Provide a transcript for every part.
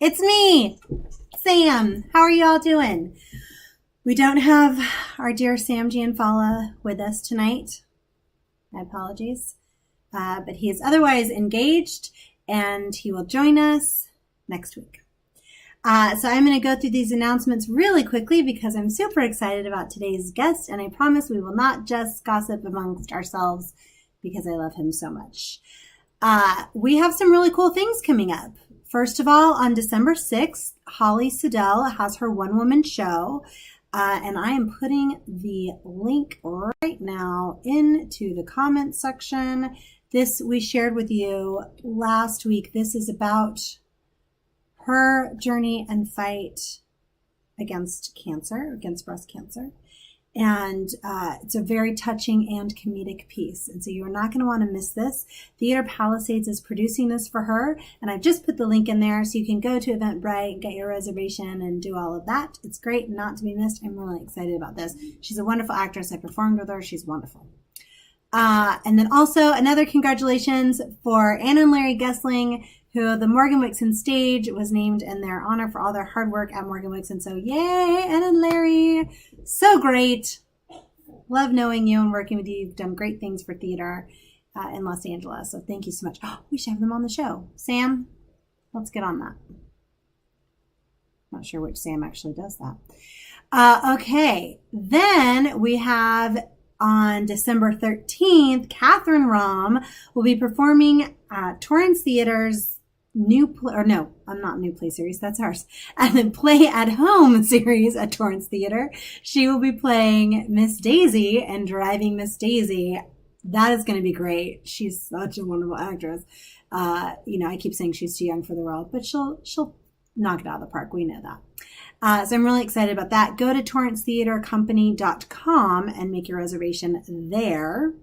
It's me, Sam. How are you all doing? We don't have our dear Sam Gianfala with us tonight. My apologies. But he is otherwise engaged and he will join us next week. So I'm going to go through these announcements really quickly because I'm super excited about today's guest, and I promise we will not just gossip amongst ourselves because I love him so much. We have some really cool things coming up. First of all, on December 6th, Holly Siddell has her one-woman show, and I am putting the link right now into the comments section. This we shared with you last week. This is about her journey and fight against cancer, against breast cancer. And it's a very touching and comedic piece. And so you're not going to want to miss this. Theater Palisades is producing this for her. And I've just put the link in there so you can go to Eventbrite, get your reservation, and do all of that. It's great, not to be missed. I'm really excited about this. She's a wonderful actress. I performed with her. She's wonderful. And then also another congratulations for Anna and Larry Gessling, who the Morgan Wixon stage was named in their honor for all their hard work at Morgan Wixon. So yay, Anna and Larry. So great. Love knowing you and working with you. You've done great things for theater in Los Angeles. So thank you so much. Oh, we should have them on the show. Sam, let's get on that. Not sure which Sam actually does that. Okay. Then we have on December 13th, Catherine Rahm will be performing at Torrance Theater's new play series, that's ours, and the Play at Home series at Torrance Theater. She will be playing Miss Daisy and driving Miss Daisy. That is going to be great. She's such a wonderful actress. I keep saying she's too young for the role, but she'll knock it out of the park. We know that. So I'm really excited about that. Go to torrancetheatercompany.com and make your reservation there.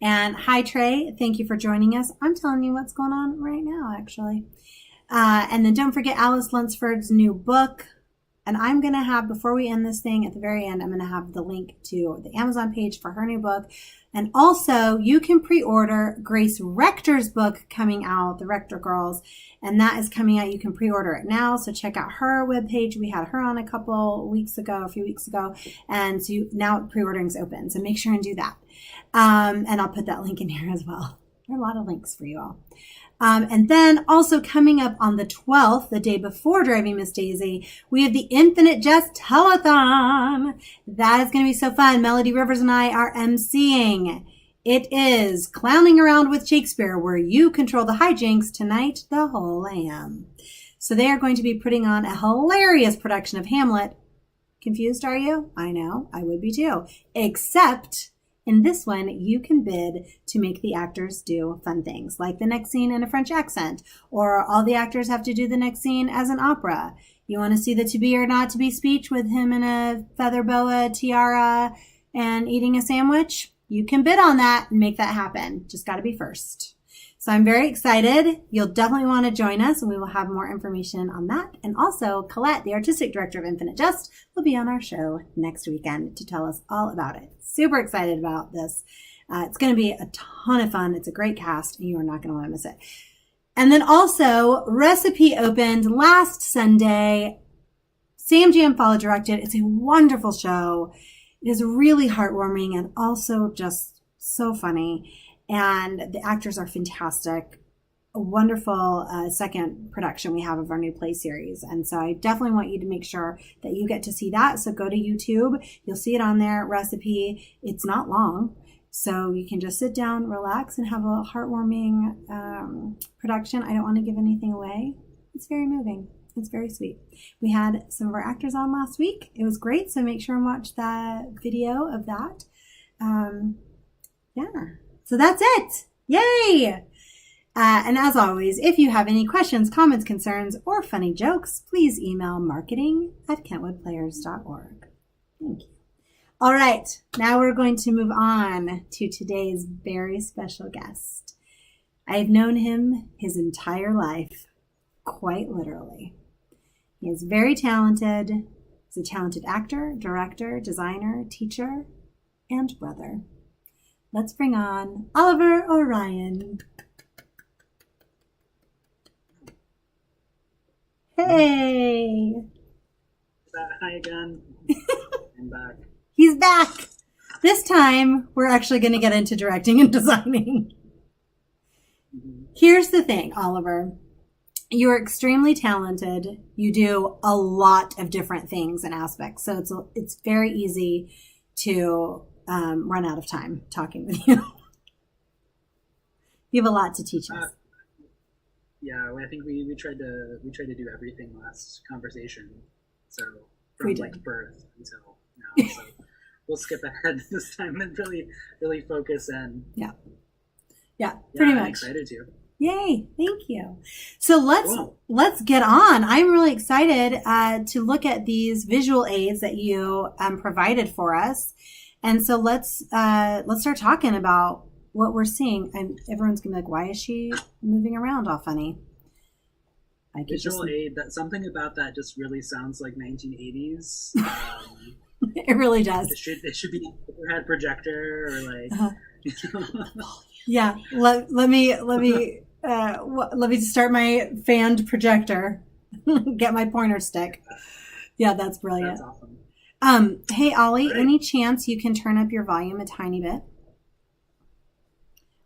And hi, Trey. Thank you for joining us. I'm telling you what's going on right now, actually. And then don't forget Alice Lunsford's new book. And I'm going to have, before we end this thing, at the very end, I'm going to have the link to the Amazon page for her new book. And also, you can pre-order Grace Rector's book coming out, The Rector Girls. And that is coming out. You can pre-order it now. So check out her webpage. We had her on a few weeks ago. And so now pre-ordering is open. So make sure and do that. And I'll put that link in here as well. There are a lot of links for you all. And then also coming up on the 12th, the day before Driving Miss Daisy, we have the Infinite Jest Telethon. That is going to be so fun. Melody Rivers and I are emceeing. It is Clowning Around with Shakespeare, where you control the hijinks. Tonight, the whole lamb. So they are going to be putting on a hilarious production of Hamlet. Confused, are you? I know, I would be too. Except in this one, you can bid to make the actors do fun things, like the next scene in a French accent, or all the actors have to do the next scene as an opera. You want to see the to be or not to be speech with him in a feather boa tiara and eating a sandwich? You can bid on that and make that happen. Just got to be first. So I'm very excited. You'll definitely want to join us, and we will have more information on that. And also, Colette, the artistic director of Infinite Jest, will be on our show next weekend to tell us all about it. Super excited about this. It's going to be a ton of fun. It's a great cast, and you are not going to want to miss it. And then also, Recipe opened last Sunday. Sam Gianfala directed. It's a wonderful show. It is really heartwarming and also just so funny. And the actors are fantastic. A wonderful second production we have of our new play series. And so I definitely want you to make sure that you get to see that. So go to YouTube. You'll see it on there, Recipe. It's not long. So you can just sit down, relax, and have a heartwarming production. I don't want to give anything away. It's very moving. It's very sweet. We had some of our actors on last week. It was great. So make sure and watch that video of that. So that's it. Yay! And as always, if you have any questions, comments, concerns, or funny jokes, please email marketing@kentwoodplayers.org. Thank you. All right, now we're going to move on to today's very special guest. I have known him his entire life, quite literally. He is very talented. He's a talented actor, director, designer, teacher, and brother. Let's bring on Oliver Orion. Hey. Hi again. I'm back. He's back. This time, we're actually going to get into directing and designing. Mhm. Here's the thing, Oliver. You're extremely talented. You do a lot of different things and aspects. So it's very easy to run out of time talking with you. You have a lot to teach Uh, us. yeah, I think we tried to do everything last conversation. So We from did. like birth until now. So we'll skip ahead this time and really focus in. Yeah, Yeah, pretty I'm much. excited to. Yay! Thank you. So Cool. let's get on. I'm really excited to look at these visual aids that you provided for us, and so let's start talking about what we're seeing. And everyone's gonna be like, "Why is she moving around all funny?" I could just. Visual aid. That something about that just really sounds like 1980s. It really does. It should be an overhead projector or like. Uh-huh. Yeah. Let me start my fanned projector. Get my pointer stick. Yeah, that's brilliant. That's awesome. Hey Ollie, Right. any chance you can turn up your volume a tiny bit?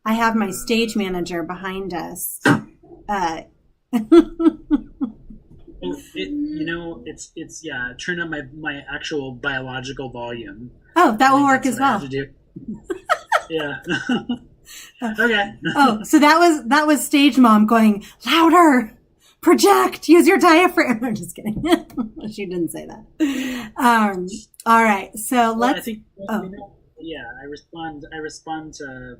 I have my stage manager behind us. It's yeah. Turn up my actual biological volume. Oh, that I will think work that's as what I have well. to do. Yeah. Okay. Oh, so that was stage mom going louder, project, use your diaphragm. I'm just kidding. She didn't say that. All right, so Well, I let's. think Oh, yeah. I respond to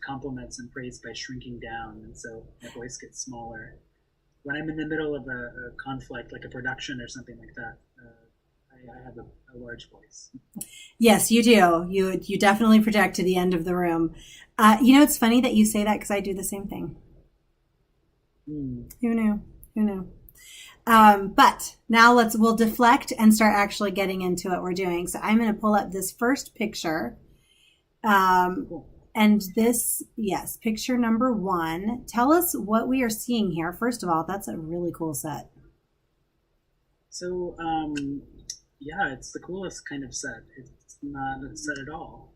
compliments and praise by shrinking down, and so my voice gets smaller. When I'm in the middle of a conflict, like a production or something like that, I have a large voice. yes, you do. You definitely project to the end of the room. It's funny that you say that because I do the same thing. Hmm. Who knew? Who knew? But now we'll deflect and start actually getting into what we're doing. So I'm going to pull up this first picture. Cool. And this, yes, picture number 1. Tell us what we are seeing here. First of all, that's a really cool set. So yeah, it's the coolest kind of set. It's not a set at all.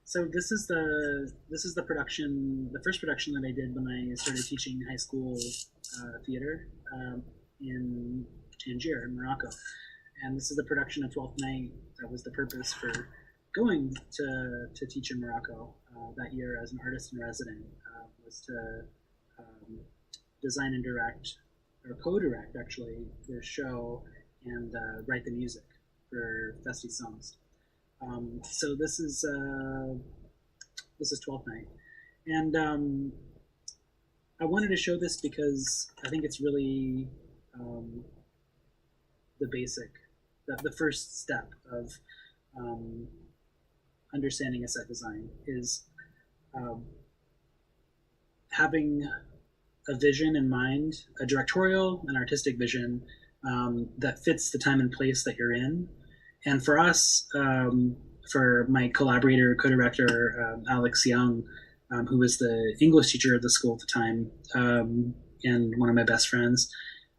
So this is the production, the first production that I did when I started teaching high school theater in Tangier, in Morocco, and this is the production of Twelfth Night. That was the purpose for going to teach in Morocco that year as an artist in resident, was to um, design and direct, or co-direct actually, the show and write the music for Festi songs. So this is Twelfth Night, and I wanted to show this because I think it's really um, the basic, the first step of um, understanding a set design is um, having a vision in mind, a directorial and artistic vision that fits the time and place that you're in. And for us, for my collaborator, co-director, Alex Young, who was the English teacher of the school at the time, and one of my best friends,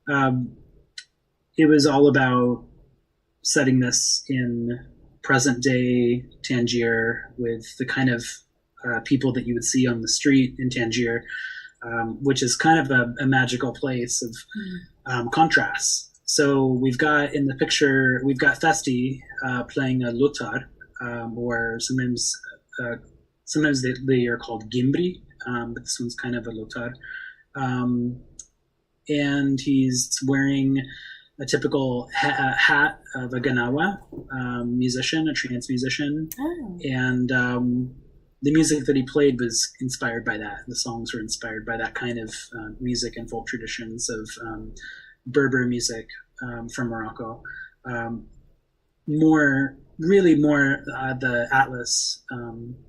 um, it was all about setting this in present day Tangier with the kind of people that you would see on the street in Tangier, which is kind of a magical place of contrasts. So we've got in the picture, we've got Festi playing a lutar, or sometimes they are called gimbri, but this one's kind of a lutar. And he's wearing a typical hat of a Ganawa musician, a trance musician. Oh. And the music that he played was inspired by that. The songs were inspired by that kind of music and folk traditions of Berber music from Morocco. Really more the Atlas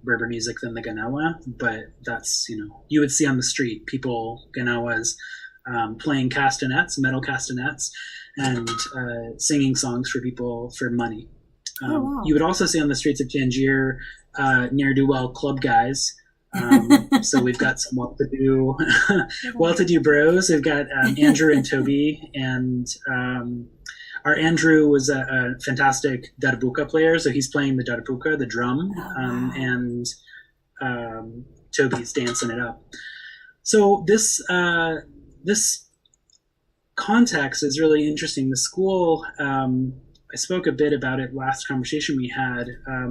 Berber music than the Ganawa, but that's, you would see on the street people, Ganawas, playing castanets, metal castanets, and singing songs for people for money. Oh, wow. You would also see on the streets of Tangier ne'er-do-well club guys So we've got some well-to-do bros. We've got Andrew and Toby, and our Andrew was a fantastic darbuka player, so he's playing the darbuka, the drum, and Toby's dancing it up. So this context is really interesting. The school, I spoke a bit about it last conversation we had.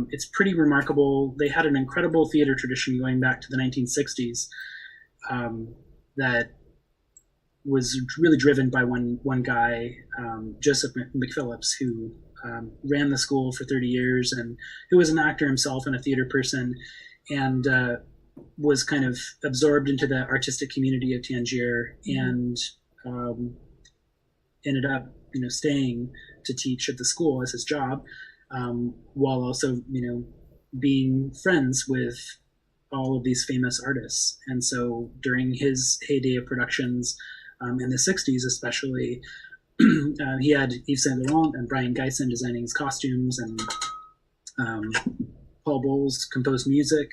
It's pretty remarkable. They had an incredible theater tradition going back to the 1960s that was really driven by one guy, Joseph McPhillips, who ran the school for 30 years and who was an actor himself and a theater person, and was kind of absorbed into the artistic community of Tangier, and ended up, staying to teach at the school as his job, while also, being friends with all of these famous artists. And so during his heyday of productions, in the 60s especially, he had Yves Saint Laurent and Brian Geisen designing his costumes, and Paul Bowles composed music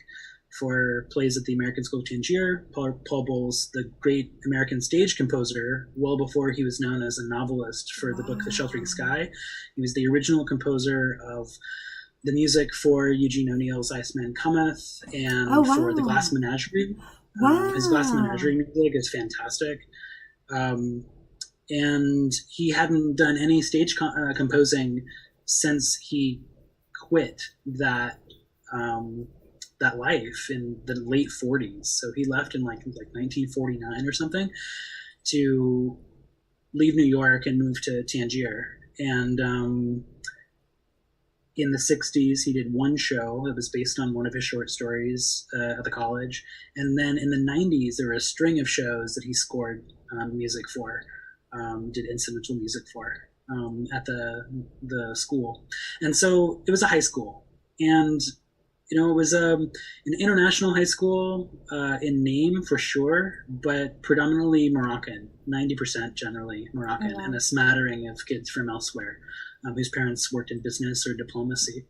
for plays at the American School of Tangier. Paul Bowles, the great American stage composer, well before he was known as a novelist, for the book The Sheltering Sky. He was the original composer of the music for Eugene O'Neill's Iceman Cometh, and for The Glass Menagerie. His Glass Menagerie music is fantastic. And he hadn't done any stage composing since he quit that life in the late 40s. So he left in like 1949 or something to leave New York and move to Tangier. And in the 60s, he did one show that was based on one of his short stories at the college. And then in the 90s, there were a string of shows that he scored music for, did incidental music for at the school. And so it was a high school. And it was an international high school in name for sure, but predominantly Moroccan, 90% generally Moroccan, and a smattering of kids from elsewhere whose parents worked in business or diplomacy.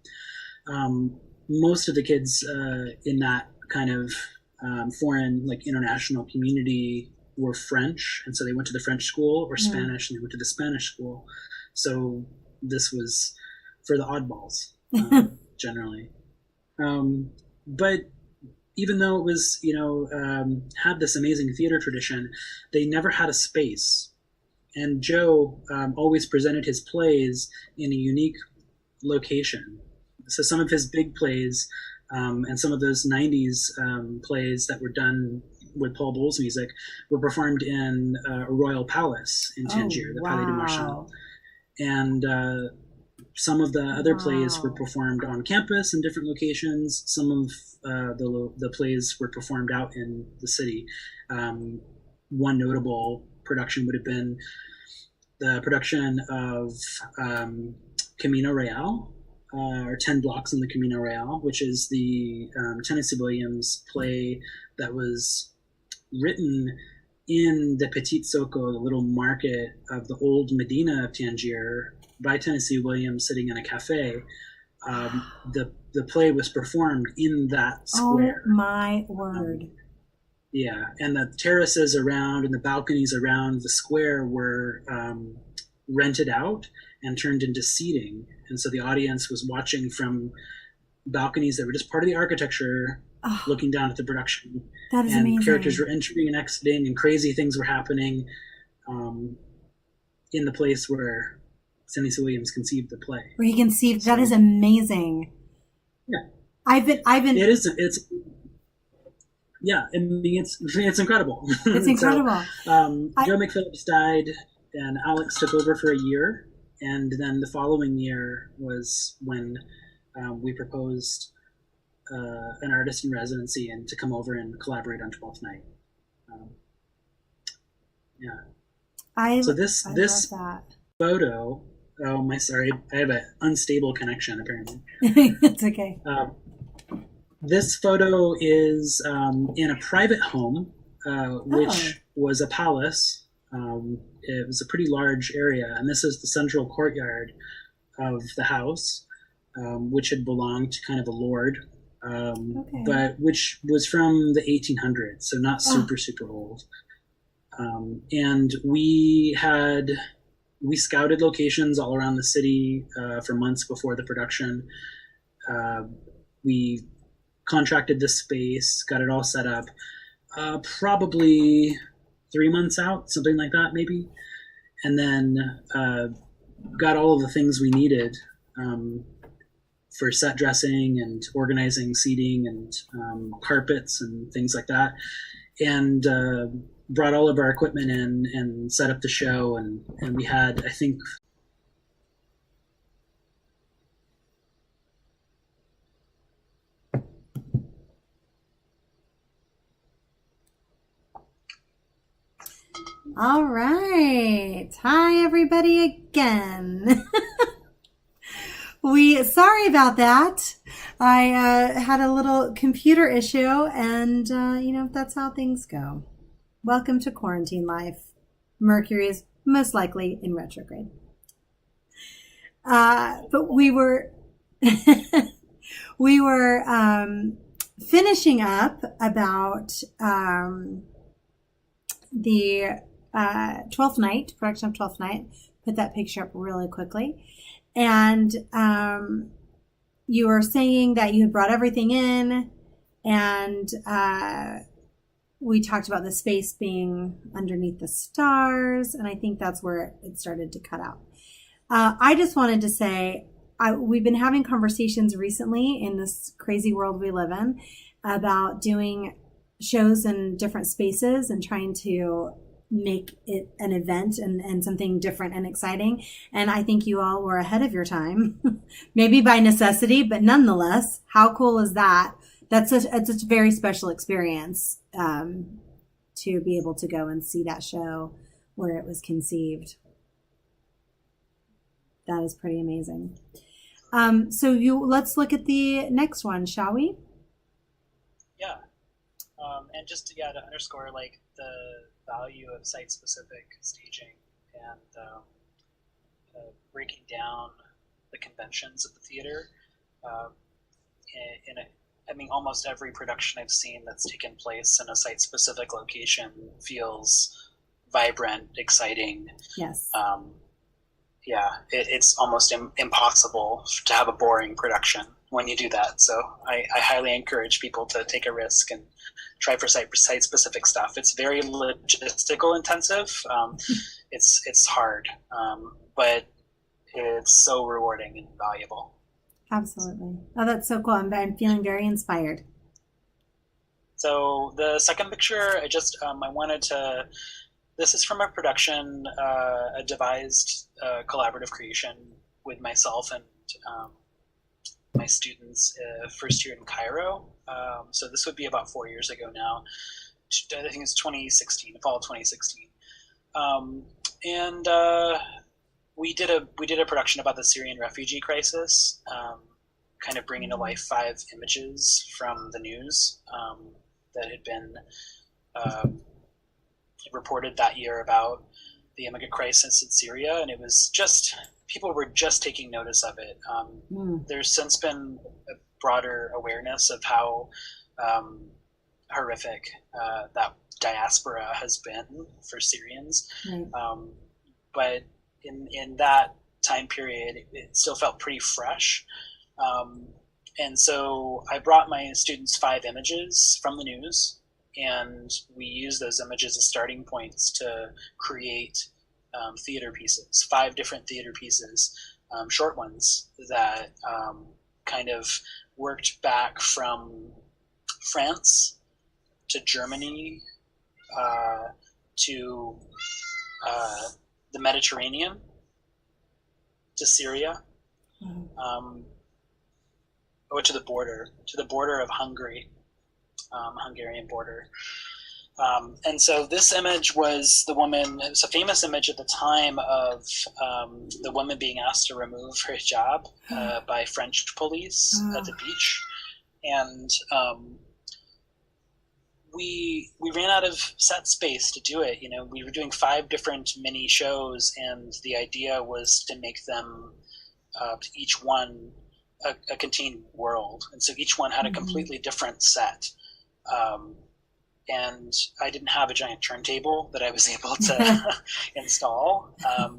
Most of the kids in that kind of foreign, international community were French, and so they went to the French school, or Spanish, and they went to the Spanish school. So this was for the oddballs, generally. But even though it was, had this amazing theater tradition, they never had a space. And Joe always presented his plays in a unique location. So some of his big plays and some of those 90s plays that were done with Paul Bowles music were performed in a royal palace in Tangier, the Palais du Marchand. And some of the other plays were performed on campus in different locations. Some of the plays were performed out in the city. One notable production would have been the production of Camino Real, or 10 Blocks in the Camino Real, which is the Tennessee Williams play that was written in the Petit Soko, the little market of the old Medina of Tangier, by Tennessee Williams sitting in a cafe. The play was performed in that square. Oh my word. Yeah, and the terraces around and the balconies around the square were rented out and turned into seating. And so the audience was watching from balconies that were just part of the architecture, looking down at the production. That is and amazing. Characters were entering and exiting, and crazy things were happening in the place where Tennessee Williams conceived the play. Where he conceived, that is amazing. Yeah. I've been. It's incredible. It's incredible. So, Joe McPhillips died, and Alex took over for a year, and then the following year was when we proposed an artist in residency and to come over and collaborate on 12th Night. So this love that. photo. Oh, sorry, I have an unstable connection apparently. It's okay. This photo is in a private home, which was a palace. It was a pretty large area, and this is the central courtyard of the house, which had belonged to kind of a lord but which was from the 1800s, so not super old. And we scouted locations all around the city for months before the production. We contracted the space, got it all set up, probably 3 months out, something like that, maybe. And then got all of the things we needed for set dressing and organizing seating and carpets and things like that. And brought all of our equipment in and set up the show. And we had, I think, all right. Hi, everybody, again. Sorry about that. I had a little computer issue, and, that's how things go. Welcome to quarantine life. Mercury is most likely in retrograde. But we were finishing up about the 12th Night, production of 12th Night. Put that picture up really quickly. And you were saying that you had brought everything in, and we talked about the space being underneath the stars, and I think that's where it started to cut out. I just wanted to say, we've been having conversations recently in this crazy world we live in about doing shows in different spaces and trying to make it an event and something different and exciting. And I think you all were ahead of your time, maybe by necessity, but nonetheless, how cool is that? It's a very special experience to be able to go and see that show where it was conceived. That is pretty amazing. Let's look at the next one, shall we? Yeah. And just to underscore the value of site-specific staging and breaking down the conventions of the theater. Almost every production I've seen that's taken place in a site-specific location feels vibrant, exciting. Yes. It's almost impossible to have a boring production when you do that. So I highly encourage people to take a risk and try for site-specific stuff. It's very logistical intensive. It's hard, but it's so rewarding and valuable. Absolutely. Oh, that's so cool. I'm feeling very inspired. So the second picture, I wanted to. This is from a production, a devised collaborative creation with myself and my students first year in Cairo. So this would be about 4 years ago now. I think it's 2016, fall of 2016. We did a production about the Syrian refugee crisis, kind of bringing to life 5 images from the news that had been reported that year about the immigrant crisis in Syria, and it was just people were just taking notice of it. There's since been a broader awareness of how horrific that diaspora has been for Syrians, but in that time period, it still felt pretty fresh. And so I brought my students 5 images from the news, and we used those images as starting points to create theater pieces, 5 different theater pieces, short ones that kind of worked back from France to Germany to the Mediterranean to Syria, or to the border of Hungary, Hungarian border. And so this image was it was a famous image at the time of the woman being asked to remove her hijab by French police at the beach. And we ran out of set space to do it. We were doing 5 different mini shows, and the idea was to make them each one a contained world, and so each one had a completely different set. And I didn't have a giant turntable that I was able to install.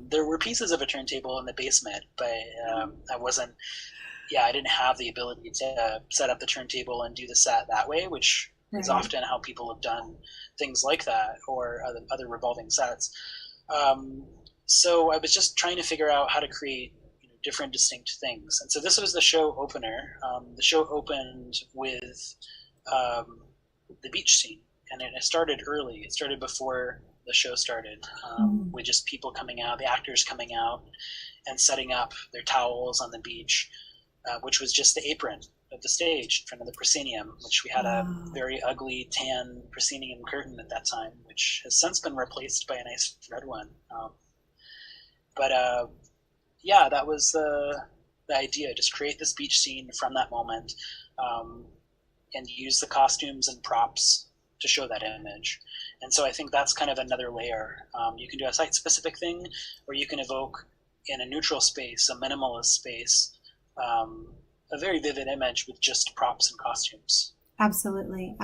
There were pieces of a turntable in the basement, but I didn't have the ability to set up the turntable and do the set that way, which is often how people have done things like that, or other revolving sets. So I was just trying to figure out how to create different distinct things. And so this was the show opener. The show opened with the beach scene, and it started early. It started before the show started, with just people coming out, the actors coming out and setting up their towels on the beach, which was just the apron of the stage in front of the proscenium, which we had a very ugly tan proscenium curtain at that time, which has since been replaced by a nice red one. That was the idea. Just create this beach scene from that moment, and use the costumes and props to show that image. And so I think that's kind of another layer. You can do a site-specific thing, or you can evoke in a neutral space, a minimalist space, a very vivid image with just props and costumes. Absolutely.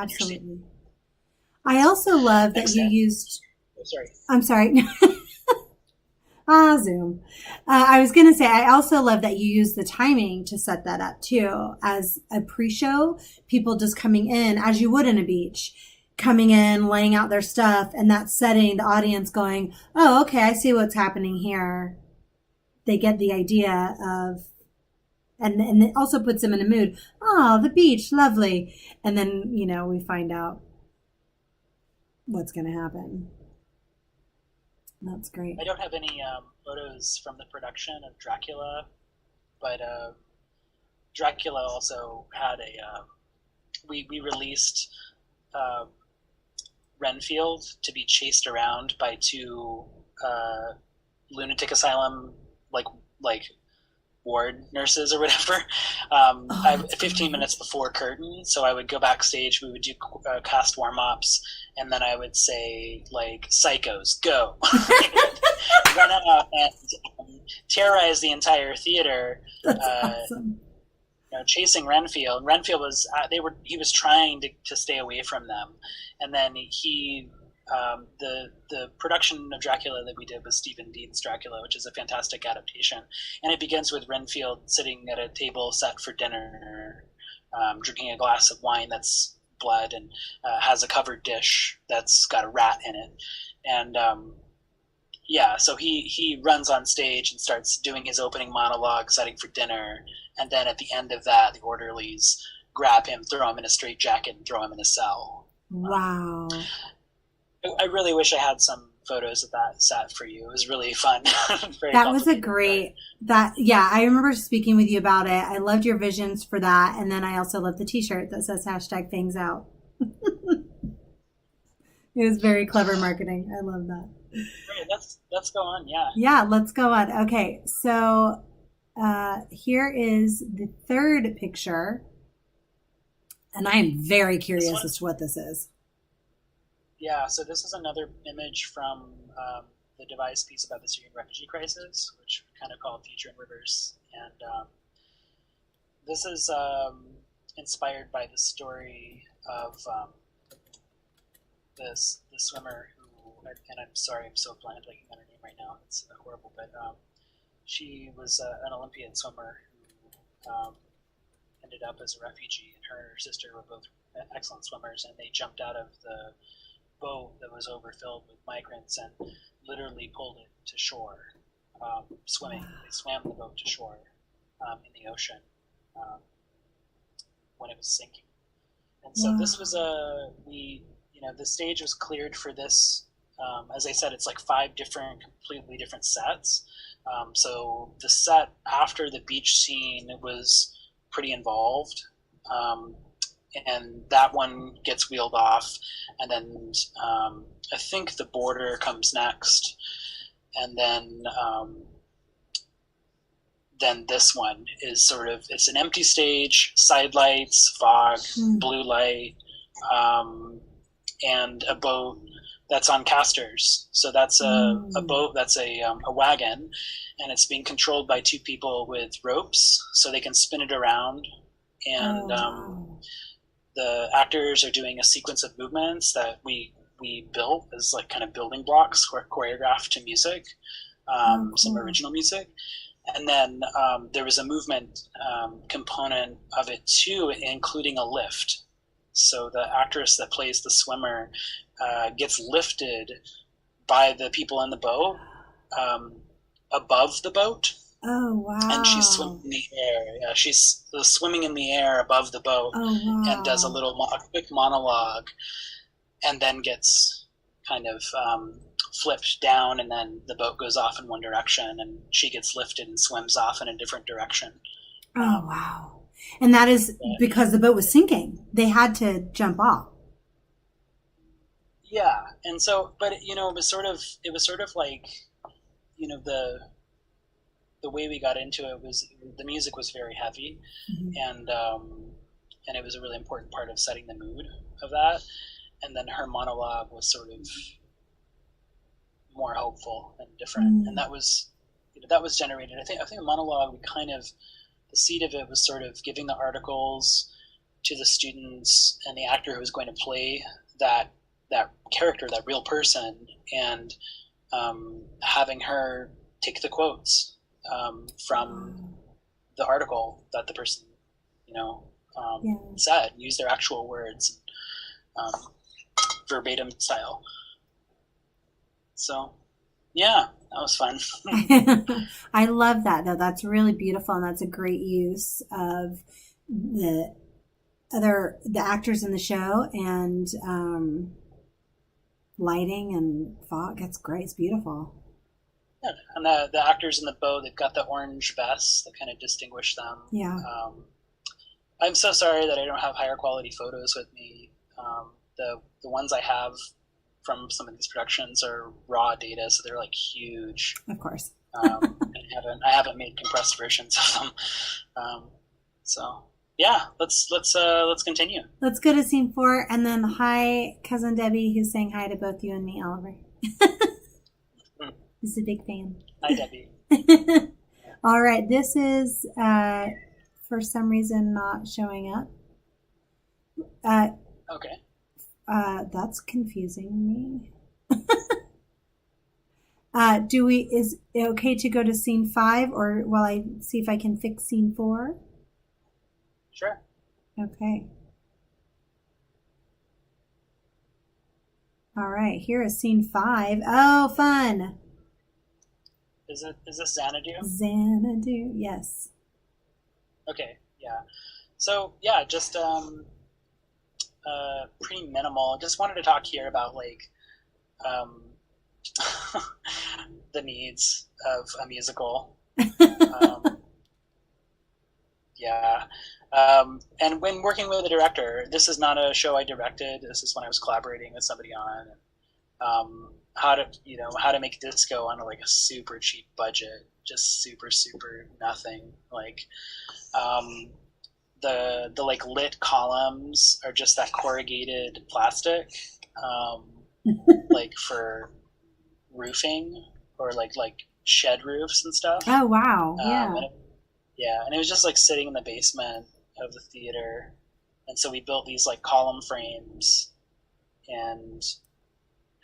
I also love that you used... Oh, sorry. I'm sorry. Zoom. I was going to say, I also love that you use the timing to set that up too, as a pre-show, people just coming in as you would in a beach, coming in, laying out their stuff, and that setting the audience going, oh, okay, I see what's happening here. They get the idea of, and it also puts them in a mood. Oh, the beach, lovely. And then, we find out what's going to happen. That's great. I don't have any photos from the production of Dracula, but Dracula also had we released Renfield to be chased around by two lunatic asylum like ward nurses or whatever. 15 minutes before curtain, so I would go backstage, we would do cast warm-ups, and then I would say, psychos, go. Run out and terrorize the entire theater. That's awesome. Chasing Renfield. Renfield was he was trying to stay away from them, and then he the production of Dracula that we did was Stephen Dean's Dracula, which is a fantastic adaptation, and it begins with Renfield sitting at a table set for dinner, drinking a glass of wine that's blood, and has a covered dish that's got a rat in it, and so he runs on stage and starts doing his opening monologue, setting for dinner, and then at the end of that, the orderlies grab him, throw him in a straitjacket, and throw him in a cell. Wow. I really wish I had some photos of that set for you. It was really fun. That was a great, I remember speaking with you about it. I loved your visions for that. And then I also loved the t-shirt that says #FangsOut. It was very clever marketing. I love that. Great. Let's go on. Yeah. Yeah, let's go on. Okay. So here is the third picture. And I am very curious as to what this is. Yeah, so this is another image from the devised piece about the Syrian refugee crisis, which we kind of call Future in Reverse. And this is inspired by the story of the swimmer who, and I'm sorry, I'm so blanking on her name right now. It's horrible, but she was an Olympian swimmer who ended up as a refugee, and her and her sister were both excellent swimmers, and they jumped out of the boat that was overfilled with migrants and literally pulled it to shore, swimming. They swam the boat to shore in the ocean when it was sinking. And so this was the stage was cleared for this. As I said, it's like 5 completely different sets. So the set after the beach scene was pretty involved. And that one gets wheeled off, and then I think the border comes next, and then this one is it's an empty stage, side lights, fog, blue light, and a boat that's on casters. So that's a Mm. boat, that's a wagon, and it's being controlled by two people with ropes, so they can spin it around. Oh, And wow. the actors are doing a sequence of movements that we built as like kind of building blocks choreographed to music, Oh, some cool. original music. And then there was a movement component of it too, including a lift. So the actress that plays the swimmer gets lifted by the people in the boat um, above the boat, Oh, and she's swimming wow. in the air. Yeah, she's swimming in the air above the boat, Oh, and does wow. a quick monologue, and then gets kind of flipped down, and then the boat goes off in one direction, and she gets lifted and swims off in a different direction. Oh, Um, wow. And that is because the boat was sinking. They had to jump off. yeah, and so, but it was sort of like, the way we got into it was the music was very heavy, Mhm. and it was a really important part of setting the mood of that. And then her monologue was sort of more hopeful and different, and Mm. that was generated. I think the monologue, we kind of, the seed of it was sort of giving the articles to the students and the actor who was going to play that character, that real person, and having her take the quotes from Wow. the article that the person, Yeah. said, use their actual words, um, verbatim style. So, yeah, that was fun. I love that though. That's really beautiful, and that's a great use of the the actors in the show, and lighting and fog. That's great. It's beautiful. Yeah. And the actors in the boat, they've got the orange vests that kind of distinguish them. Yeah. I'm so sorry that I don't have higher quality photos with me. The ones I have from some of these productions are raw data, so they're like huge. Of course. And I haven't made compressed versions of them. So yeah, let's continue. Let's go to scene 4, and then hi, cousin Debbie, who's saying hi to both you and me, Oliver. Hmm. He's a big fan. Hi, Debbie. All right, this is for some reason not showing up. Uh, Okay. that's confusing me. Is it okay to go to scene 5, or while I see if I can fix scene 4? Sure. Okay. All right, here is scene 5. Oh, fun. Is this Xanadu? Xanadu, yes. Okay. Yeah. So yeah, just pretty minimal. Just wanted to talk here about like um, the needs of a musical. Um, yeah. And when working with a director, this is not a show I directed. This is when I was collaborating with somebody on how to make disco on like a super cheap budget, just super nothing. Like the like lit columns are just that corrugated plastic, um, like for roofing or like shed roofs and stuff. Oh, wow. Um, Yeah. and it, yeah, and it was just like sitting in the basement of the theater, and so we built these like column frames and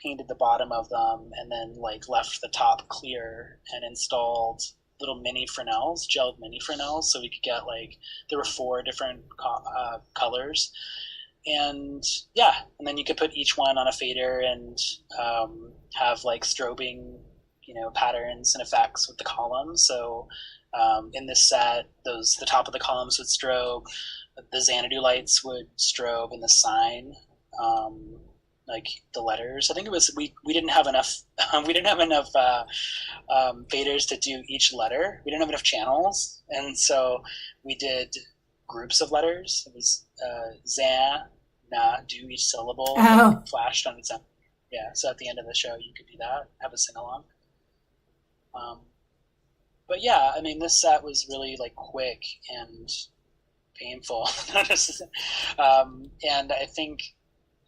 painted the bottom of them, and then like left the top clear and installed little mini Fresnels, gelled mini Fresnels, so we could get like, there were 4 different colors, and yeah, and then you could put each one on a fader and have like strobing, patterns and effects with the columns. So in this set, the top of the columns would strobe, the Xanadu lights would strobe, and the sign, like the letters. I think it was we didn't have enough we didn't have enough faders to do each letter. We didn't have enough channels, and so we did groups of letters. It was Zan, Na, do each syllable, Oh, like flashed on its own. Yeah, so at the end of the show, you could do that, have a sing along. Um, but yeah, I mean, this set was really like quick and painful, and I think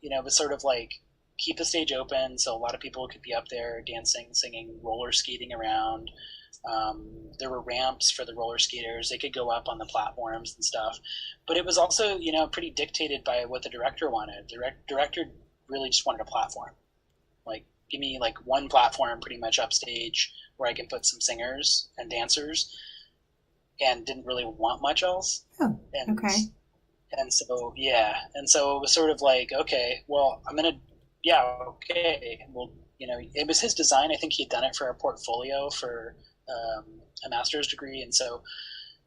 it was sort of like keep the stage open so a lot of people could be up there dancing, singing, roller skating around. There were ramps for the roller skaters. They could go up on the platforms and stuff. But it was also, pretty dictated by what the director wanted. The director really just wanted a platform. Like, give me like one platform pretty much upstage where I can put some singers and dancers, and didn't really want much else. Oh, and, okay. And so, yeah. And so it was sort of like, okay, well, okay. Well, it was his design. I think he had done it for a portfolio for a master's degree. And so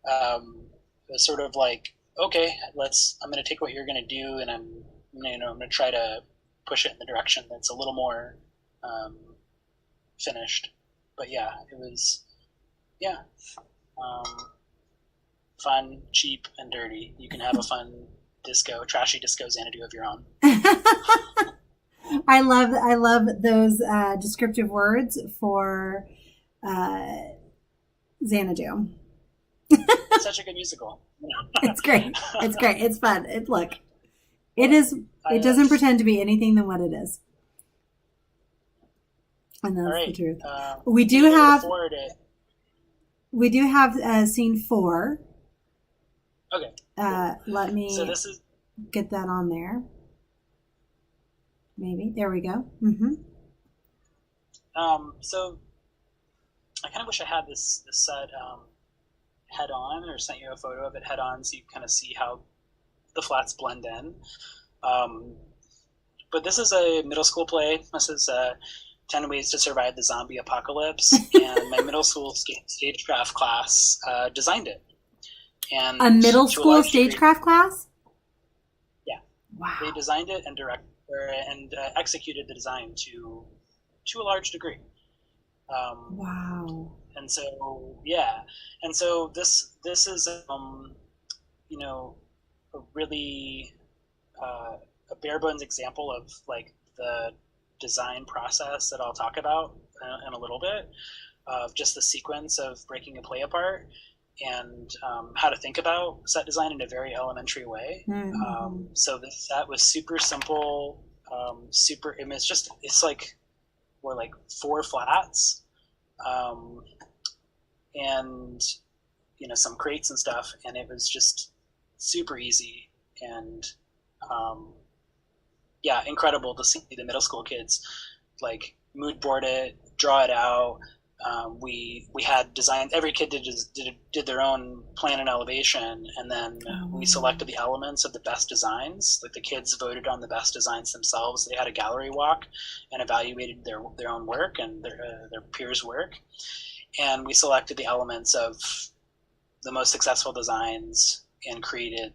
it was sort of like, okay, I'm going to take what you're going to do, and I'm going to try to push it in the direction that's a little more finished. But yeah, it was, fun, cheap, and dirty. You can have a fun trashy disco Xanadu of your own. I love those descriptive words for Xanadu. It's such a good musical. It's great. It's great. It's fun. It doesn't pretend to be anything than what it is. And that's the truth. We do have scene 4. Okay. Let me get that on there. Maybe. There we go. Mm-hmm. So I kind of wish I had this set head on, or sent you a photo of it head on, so you kind of see how the flats blend in. But this is a middle school play. This is 10 Ways to Survive the Zombie Apocalypse, and my middle school stagecraft class designed it. And a middle school stagecraft class? Yeah. Wow. They designed it and executed the design to a large degree. Wow. And so, yeah. And so this is, a really a bare bones example of like the design process that I'll talk about in a little bit, of just the sequence of breaking a play apart, and how to think about set design in a very elementary way. Mm-hmm. So this set was super simple, it's like, we're like 4 flats, and some crates and stuff, and it was just super easy, and incredible to see the middle school kids like mood board it, draw it out. We had design. Every kid did their own plan and elevation, and then we selected the elements of the best designs. Like the kids voted on the best designs themselves. They had a gallery walk and evaluated their own work and their peers' work, and we selected the elements of the most successful designs and created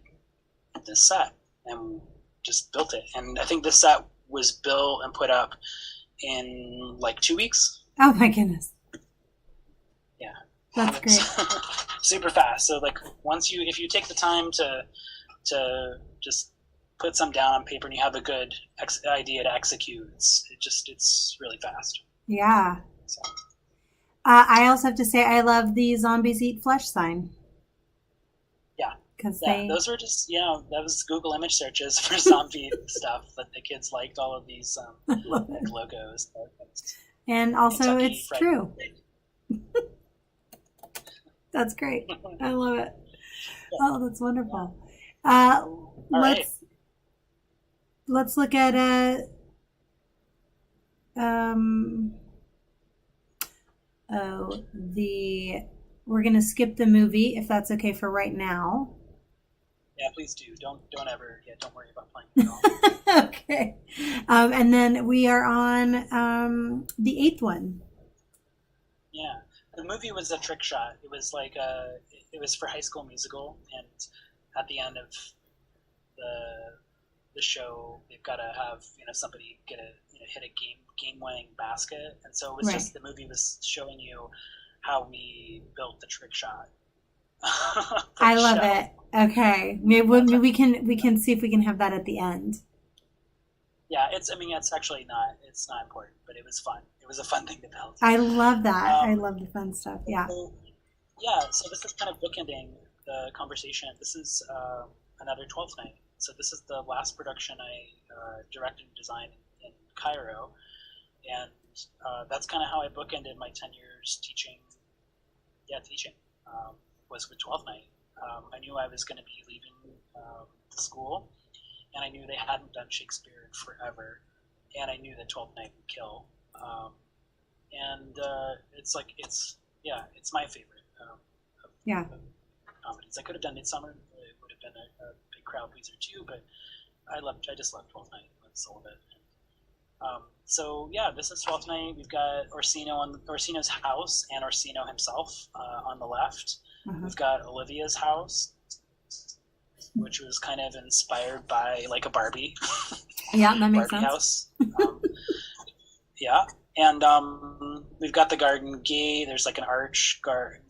this set and just built it. And I think this set was built and put up in like 2 weeks. Oh my goodness. Yeah. That's great. Super fast. So like if you take the time to just put some down on paper and you have a good idea to execute, it's really fast. Yeah. So. I also have to say I love the zombies eat flesh sign. Yeah, those were just, that was Google image searches for zombie stuff, but the kids liked all of these logos. And also Kentucky it's true. That's great. I love it. Oh, that's wonderful. Let's look at we're going to skip the movie if that's okay for right now. Yeah, please do. Don't worry about playing it at all. Okay. And then we are on the 8th one. Yeah. The movie was a trick shot. It was like it was for High School Musical, and at the end of the show, they've got to have somebody hit a game-winning basket, and so it was just the movie was showing you how we built the trick shot. I love it. Okay, maybe we can see if we can have that at the end. Yeah, it's actually not. It's not important, but it was fun. It was a fun thing to build. I love that. I love the fun stuff. Yeah. So this is kind of bookending the conversation. This is another 12th night. So this is the last production I directed and designed in Cairo, and that's kind of how I bookended my 10 years teaching. Was with 12th Night. I knew I was going to be leaving the school, and I knew they hadn't done Shakespeare forever, and I knew that 12th Night would kill. And it's my favorite of comedies. I could have done Midsummer. It would have been a big crowd pleaser too, but I just loved 12th Night. I just love it. So yeah, this is 12th Night. We've got Orsino's house and Orsino himself on the left. We've got Olivia's house, which was kind of inspired by like a Barbie. Yeah, that makes Barbie sense. house. Yeah, and we've got the garden gate. There's like an arch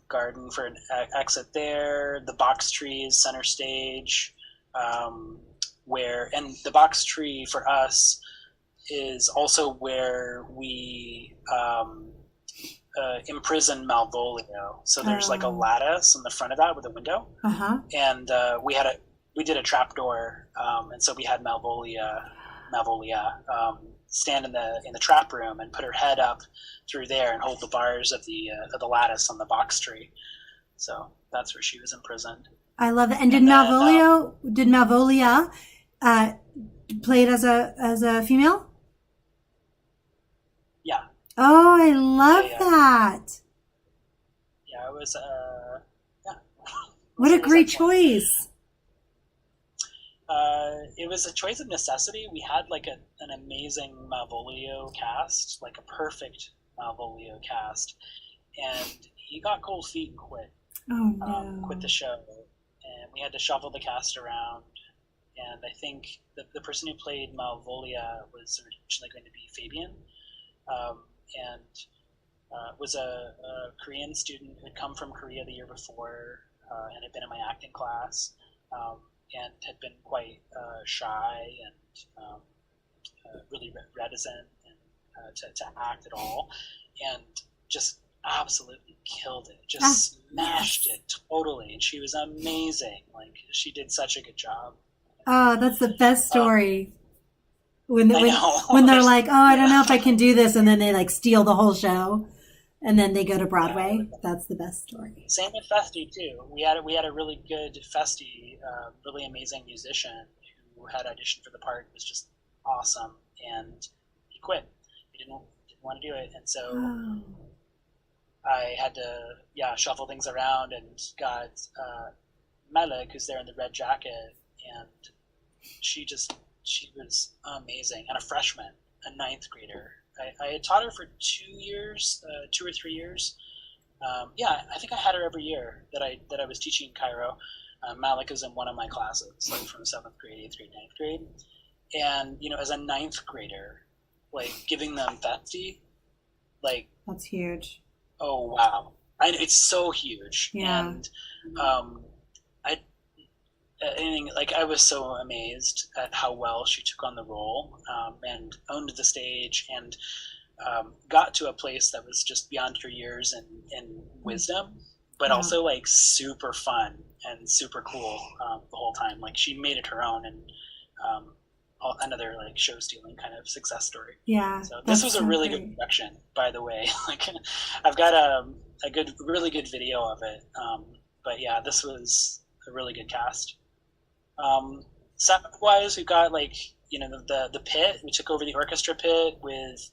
garden for an exit there. The box tree is center stage, and the box tree for us is also where we imprison Malvolio. So there's like a lattice in the front of that with a window, and we did a trapdoor, and so we had Malvolia stand in the trap room and put her head up through there and hold the bars of the lattice on the box tree. So that's where she was imprisoned. I love it. And did Malvolia played as a female? Yeah. Oh, I love that. Yeah, it was. What a great choice. It was a choice of necessity. We had like an amazing Malvolio cast, like a perfect Malvolio cast, and he got cold feet and quit. Oh no! Quit the show, and we had to shuffle the cast around. And I think the person who played Malvolia was originally going to be Fabian, and was a Korean student who had come from Korea the year before and had been in my acting class. And had been quite shy and really reticent to act at all, and just absolutely killed it. Just smashed it totally, and she was amazing. Like she did such a good job. Oh, that's the best story. When they're There's, like, oh, I don't know if I can do this, and then they like steal the whole show. And then they go to Broadway. That's the best story. Same with Festi too. We had a really good Festi, really amazing musician who had auditioned for the part. Was just awesome, and he quit. He didn't want to do it, and so I had to shuffle things around and got Melek, who's there in the red jacket, and she was amazing, and a freshman, a ninth grader. I had taught her for 2 or 3 years. I think I had her every year that I was teaching Cairo. Malik was in one of my classes, like from 7th grade, 8th grade, 9th grade. And, as a 9th grader, like giving them Festi, like... That's huge. Oh, wow. It's so huge. Yeah. And I was so amazed at how well she took on the role and owned the stage and got to a place that was just beyond her years and wisdom, but also like super fun and super cool the whole time. Like she made it her own, and another like show stealing kind of success story. Yeah. So this was a really good production, by the way. Like I've got a really good video of it. But yeah, this was a really good cast. Set wise, we've got like the pit. We took over the orchestra pit with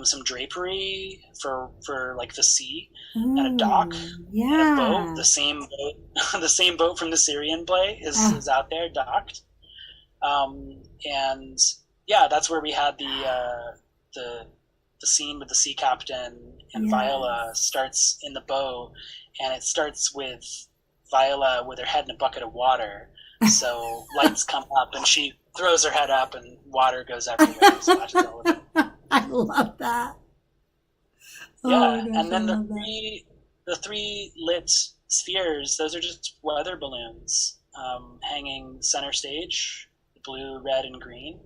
some drapery for like the sea and a dock and a boat. The same boat from the Syrian play is out there docked. And yeah, that's where we had the scene with the sea captain and Viola starts in the boat, and it starts with Viola with her head in a bucket of water. So lights come up and she throws her head up and water goes everywhere. Splashes all of it. I love that. Yeah, gosh, and then the three lit spheres, those are just weather balloons hanging center stage, blue, red, and green.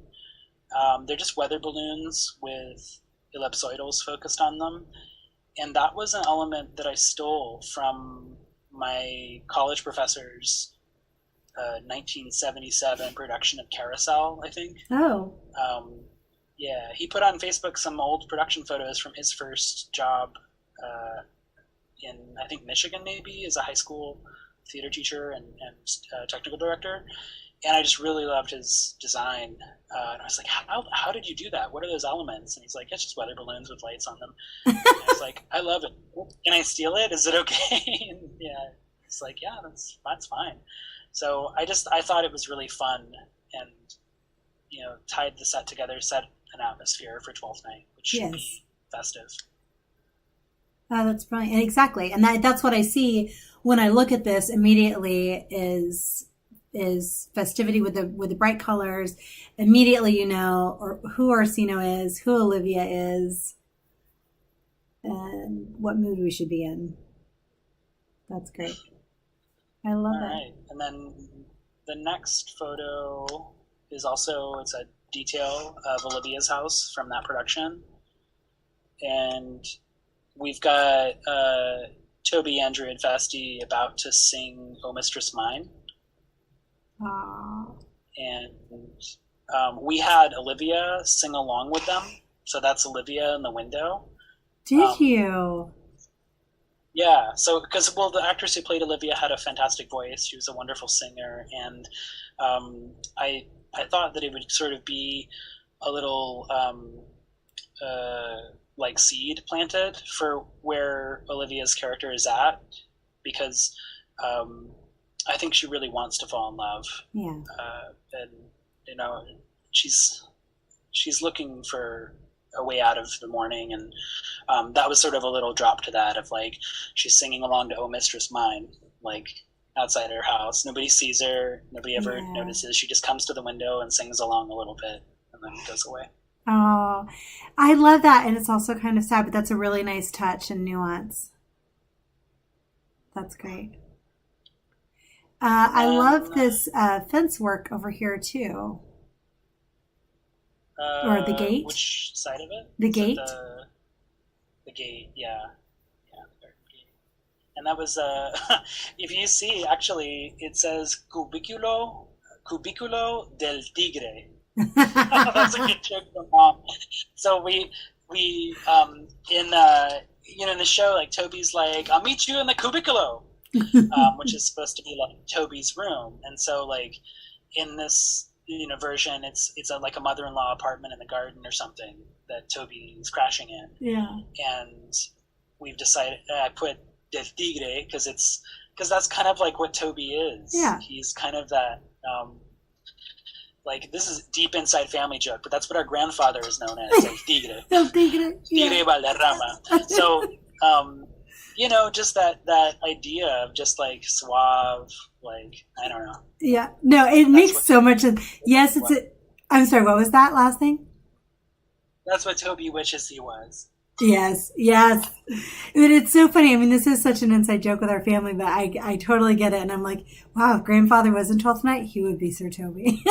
They're just weather balloons with ellipsoidals focused on them. And that was an element that I stole from my college professor's 1977 production of Carousel, I think. Oh. Yeah, he put on Facebook some old production photos from his first job in, I think, Michigan, maybe, as a high school theater teacher and technical director. And I just really loved his design. And I was like, how did you do that? What are those elements? And he's like, it's just weather balloons with lights on them. And I was like, I love it. Can I steal it? Is it okay? And yeah, he's like, yeah, that's fine. So I thought it was really fun, and tied the set together, set an atmosphere for 12th Night, which should be festive. Oh, that's brilliant. And exactly. And that's what I see when I look at this immediately is festivity with the bright colors. Immediately, or who Orsino is, who Olivia is, and what mood we should be in. That's great. I love it. All right. And then the next photo is also, it's a detail of Olivia's house from that production. And we've got Toby, Andrew, and Festi about to sing O Mistress Mine. Aww. And we had Olivia sing along with them. So that's Olivia in the window. Did you? Yeah. So, because, the actress who played Olivia had a fantastic voice. She was a wonderful singer. And I thought that it would sort of be a little like seed planted for where Olivia's character is at, because I think she really wants to fall in love. Yeah. And she's looking for a way out of the mourning, and that was sort of a little drop to that of like she's singing along to "Oh Mistress Mine," like outside her house. Nobody sees her. Nobody ever notices. She just comes to the window and sings along a little bit, and then goes away. Oh, I love that. And it's also kind of sad, but that's a really nice touch and nuance. That's great. I love this fence work over here too. Or the gate? Which side of it? The gate? The gate, yeah. And that was, if you see, actually, it says Cubiculo del Tigre. That's a good joke from Mom. So we in the show, like, Toby's like, I'll meet you in the cubiculo, which is supposed to be like Toby's room. And so, like, in this version, it's like a mother-in-law apartment in the garden or something that Toby is crashing in. Yeah. And we've decided, I put Del Tigre because that's kind of like what Toby is. Yeah. He's kind of that, like, this is deep inside family joke, but that's what our grandfather is known as, El Tigre. El Tigre. Tigre Valderrama. So, just that idea of just like suave, like, I don't know. Yeah. No, it makes so much sense. Yes, I'm sorry, what was that last thing? That's what Toby wishes he was. Yes. But it's so funny. I mean, this is such an inside joke with our family, but I totally get it. And I'm like, wow, if grandfather was in 12th Night, he would be Sir Toby.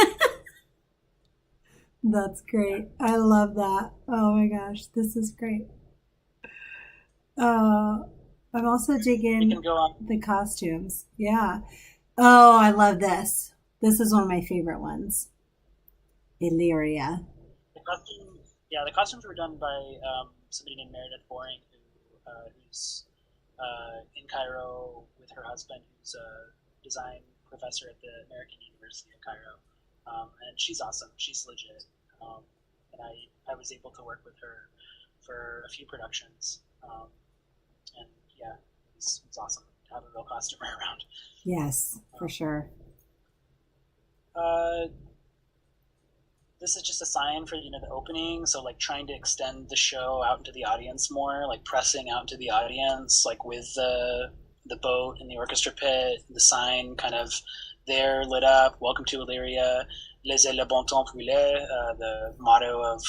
That's great. I love that. Oh my gosh, this is great. I'm also digging the costumes. Yeah. Oh, I love this. This is one of my favorite ones. Illyria. The costumes were done by somebody named Meredith Boring, who's in Cairo with her husband, who's a design professor at the American University of Cairo. And she's awesome. She's legit. And I was able to work with her for a few productions. And yeah, it was awesome to have a real costumer around. Yes, for sure. This is just a sign for, the opening. So, like, trying to extend the show out into the audience more, like pressing out into the audience, like with the boat and the orchestra pit, the sign kind of there lit up. Welcome to Illyria. Laissez le bon temps brûler, the motto of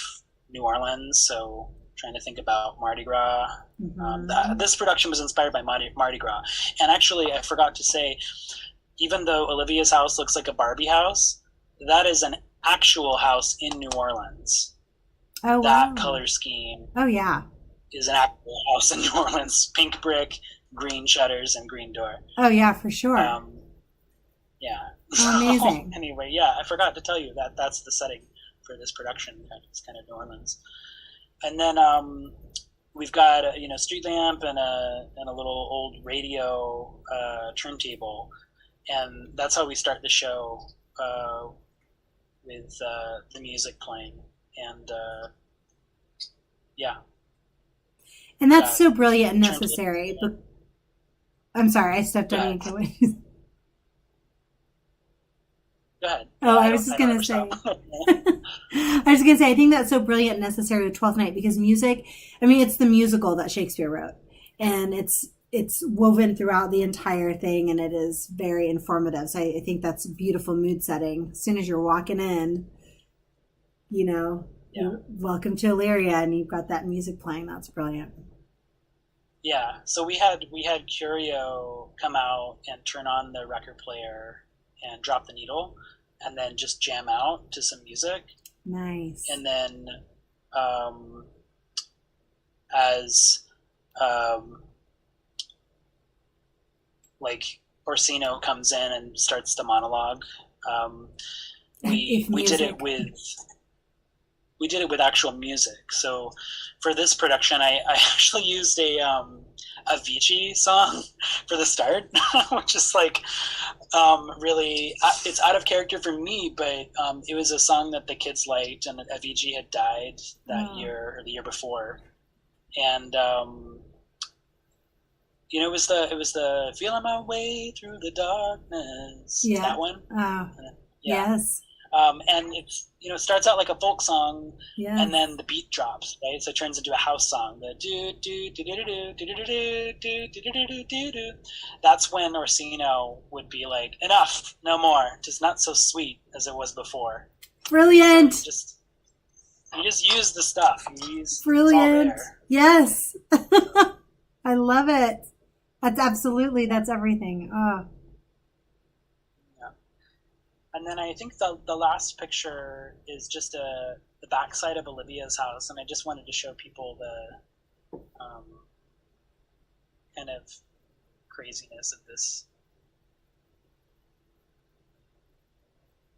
New Orleans. So, trying to think about Mardi Gras. Mm-hmm. This production was inspired by Mardi Gras. And actually, I forgot to say, even though Olivia's house looks like a Barbie house, that is an actual house in New Orleans. Oh, that wow. Color scheme. Oh, yeah. Is an actual house in New Orleans. Pink brick, green shutters, and green door. Oh, yeah, for sure. Yeah. Amazing. Anyway, yeah, I forgot to tell you that's the setting this production. It's kind of New Orleans. And then we've got a street lamp and a little old radio turntable, and that's how we start the show with the music playing. And yeah. And that's so brilliant and necessary. But I'm sorry, I stepped on you. Go ahead. Oh, I was just going to say, I think that's so brilliant and necessary with Twelfth Night, because music, I mean, it's the musical that Shakespeare wrote, and it's woven throughout the entire thing, and it is very informative. So I think that's beautiful mood setting. As soon as you're walking in, welcome to Illyria, and you've got that music playing. That's brilliant. Yeah. So we had Curio come out and turn on the record player and drop the needle, and then just jam out to some music. Nice. And then as like Orsino comes in and starts the monologue, we did it with actual music. So for this production, I actually used a Avicii song for the start, which is like really, it's out of character for me, but it was a song that the kids liked, and Avicii had died that year or the year before, and it was the feeling my way through the darkness. Yeah. That one. Yeah. Yes. And it's it starts out like a folk song, yeah, and then the beat drops, right? So it turns into a house song. The do do do do do do do do do do do do do. That's when Orsino would be like, enough, no more. It's not so sweet as it was before. Brilliant. So you just use the stuff. Brilliant. Yes. I love it. That's everything. Oh. And then I think the last picture is just the backside of Olivia's house, and I just wanted to show people the kind of craziness of this.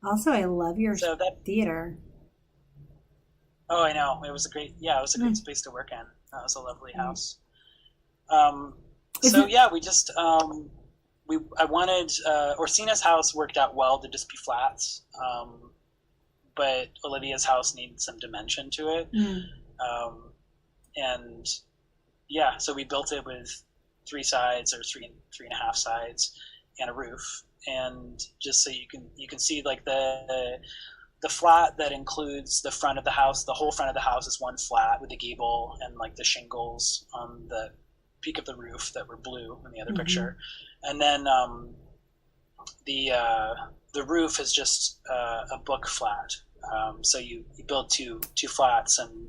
Also, I love your theater. Oh, I know. It was a great space to work in. That was a lovely house. We just I wanted Orsina's house worked out well to just be flats, but Olivia's house needed some dimension to it, so we built it with 3 sides or three and a half sides and a roof, and just so you can see like the flat that includes the front of the house. The whole front of the house is one flat with the gable and like the shingles on the peak of the roof that were blue in the other picture. And then the roof is just a book flat. So you build two flats and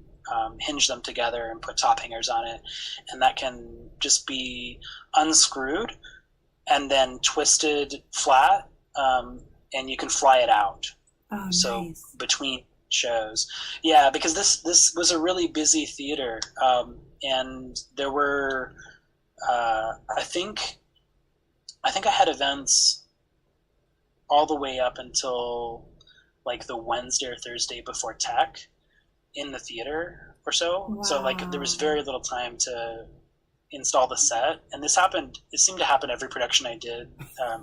hinge them together and put top hangers on it, and that can just be unscrewed and then twisted flat, and you can fly it out. Oh, so nice. Between shows, yeah, because this was a really busy theater, and there were I think I had events all the way up until like the Wednesday or Thursday before tech in the theater or so. Wow. So like there was very little time to install the set, and it seemed to happen every production I did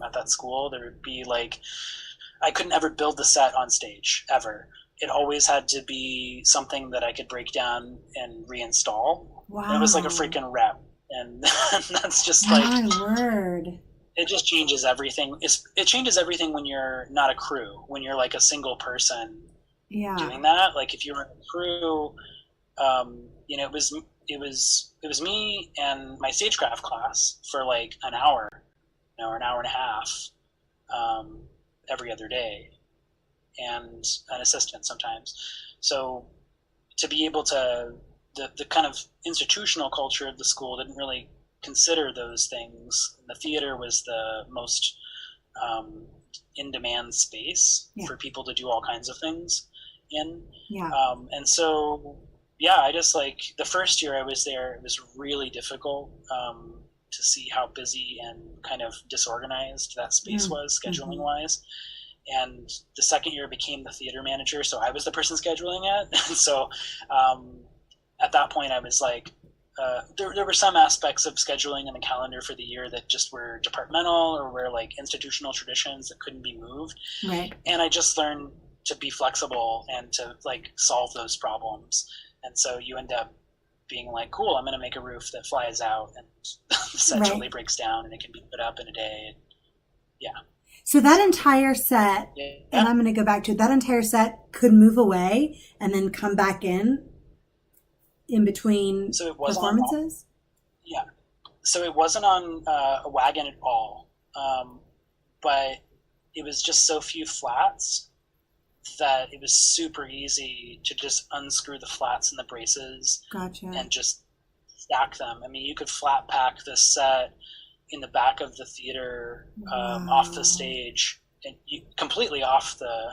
at that school. There would be like, I couldn't ever build the set on stage ever. It always had to be something that I could break down and reinstall. Wow. And it was like a freaking rep, and that's just like, my word. It just changes everything. It changes everything when you're not a crew, when you're like a single person doing that. Like if you're in a crew, it was me and my stagecraft class for like an hour, or an hour and a half, every other day, and an assistant sometimes. So to be able to, the kind of institutional culture of the school didn't really consider those things. The theater was the most in-demand space for people to do all kinds of things in. Yeah. And so, I just like the first year I was there, it was really difficult to see how busy and kind of disorganized that space was scheduling wise. And the second year I became the theater manager, so I was the person scheduling it. And so at that point I was like, there were some aspects of scheduling in the calendar for the year that just were departmental or were like institutional traditions that couldn't be moved. Right. And I just learned to be flexible and to like solve those problems. And so you end up being like, cool, I'm going to make a roof that flies out and the set Right. totally breaks down and it can be put up in a day. Yeah. So that entire set, and I'm going to go back to it, that entire set could move away and then come back in between So it wasn't performances? Yeah. So it wasn't on a wagon at all. But it was just so few flats that it was super easy to just unscrew the flats and the braces Gotcha. and just stack them. I mean, you could flat pack this set in the back of the theater, off the stage, and completely off the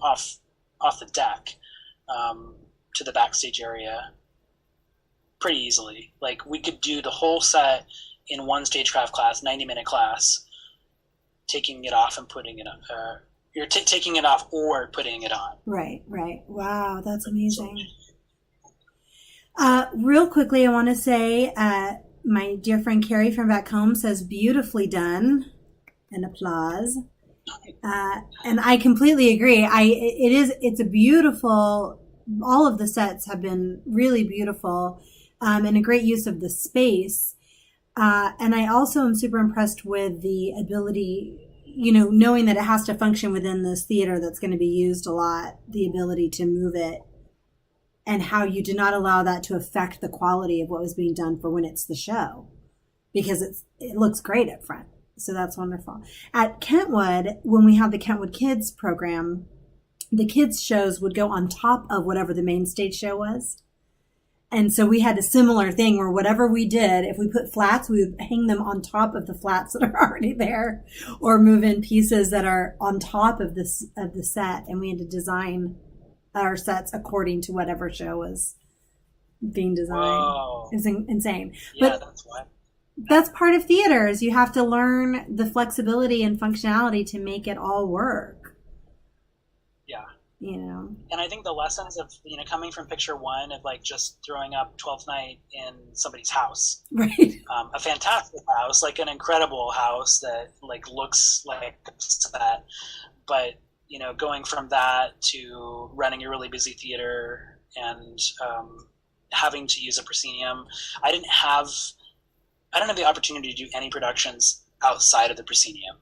off the deck to the backstage area pretty easily. Like we could do the whole set in one stagecraft class, 90-minute class, taking it off and putting it on. You're taking it off or putting it on. Right. Wow, that's amazing. Real quickly, I want to say, my dear friend Carrie from back home says, beautifully done, and applause. And I completely agree. It's a beautiful, all of the sets have been really beautiful, and a great use of the space. And I also am super impressed with the ability, knowing that it has to function within this theater that's going to be used a lot, the ability to move it, and how you did not allow that to affect the quality of what was being done for when it's the show, because it looks great up front. So that's wonderful. At Kentwood, when we had the Kentwood Kids program, the kids shows would go on top of whatever the main stage show was. And so we had a similar thing where whatever we did, if we put flats, we would hang them on top of the flats that are already there, or move in pieces that are on top of the set. And we had to design our sets according to whatever show was being designed. Whoa. It's insane. Yeah, but that's why. that's part of theater, is you have to learn the flexibility and functionality to make it all work. Yeah. And I think the lessons of coming from picture one of like just throwing up 12th Night in somebody's house, right, a fantastic house, like an incredible house that like looks like a set, but going from that to running a really busy theater and having to use a proscenium, I don't have the opportunity to do any productions outside of the proscenium.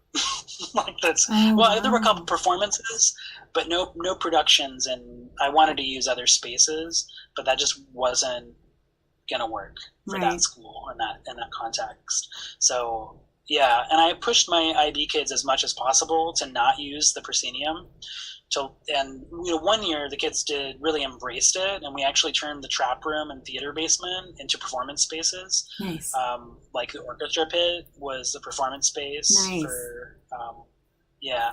Like that's wow. There were a couple performances, but no productions, and I wanted to use other spaces, but that just wasn't gonna work for that school in that context. So yeah, and I pushed my IB kids as much as possible to not use the proscenium. And 1 year the kids really embraced it, and we actually turned the trap room and theater basement into performance spaces. Nice. Like the orchestra pit was the performance space. Nice. For yeah,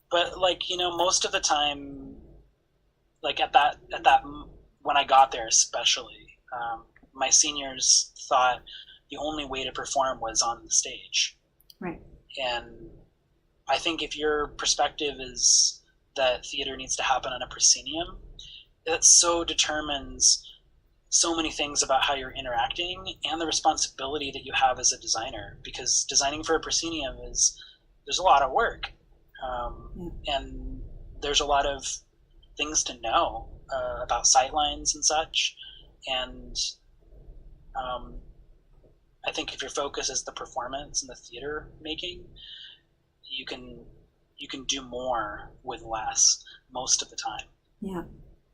but like most of the time, like at that when I got there especially, my seniors thought the only way to perform was on the stage. Right. And I think if your perspective is that theater needs to happen on a proscenium, that so determines so many things about how you're interacting and the responsibility that you have as a designer, because designing for a proscenium there's a lot of work, and there's a lot of things to know about sightlines and such, and I think if your focus is the performance and the theater making, you can do more with less most of the time. Yeah,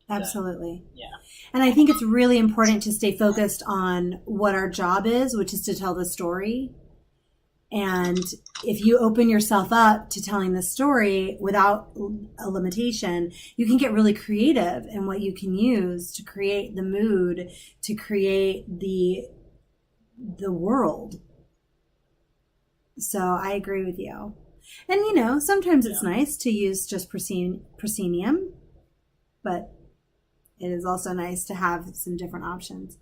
absolutely. Yeah. And I think it's really important to stay focused on what our job is, which is to tell the story. And if you open yourself up to telling the story without a limitation, you can get really creative in what you can use to create the mood, to create the world. So I agree with you. And, sometimes it's nice to use just proscenium, but it is also nice to have some different options.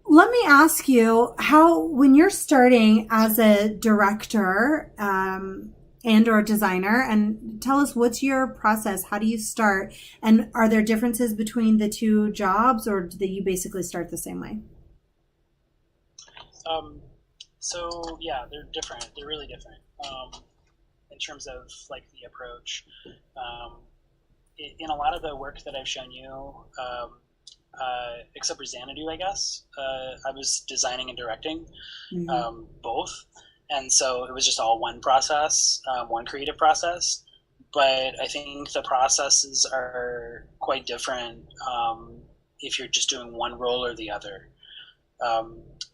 Let me ask you, when you're starting as a director, and or designer, and tell us, what's your process? How do you start? And are there differences between the two jobs, or do you basically start the same way? So yeah, they're different. They're really different in terms of like the approach. In a lot of the work that I've shown you, except for Xanadu, I guess, I was designing and directing both. And so it was just all one process, one creative process. But I think the processes are quite different if you're just doing one role or the other.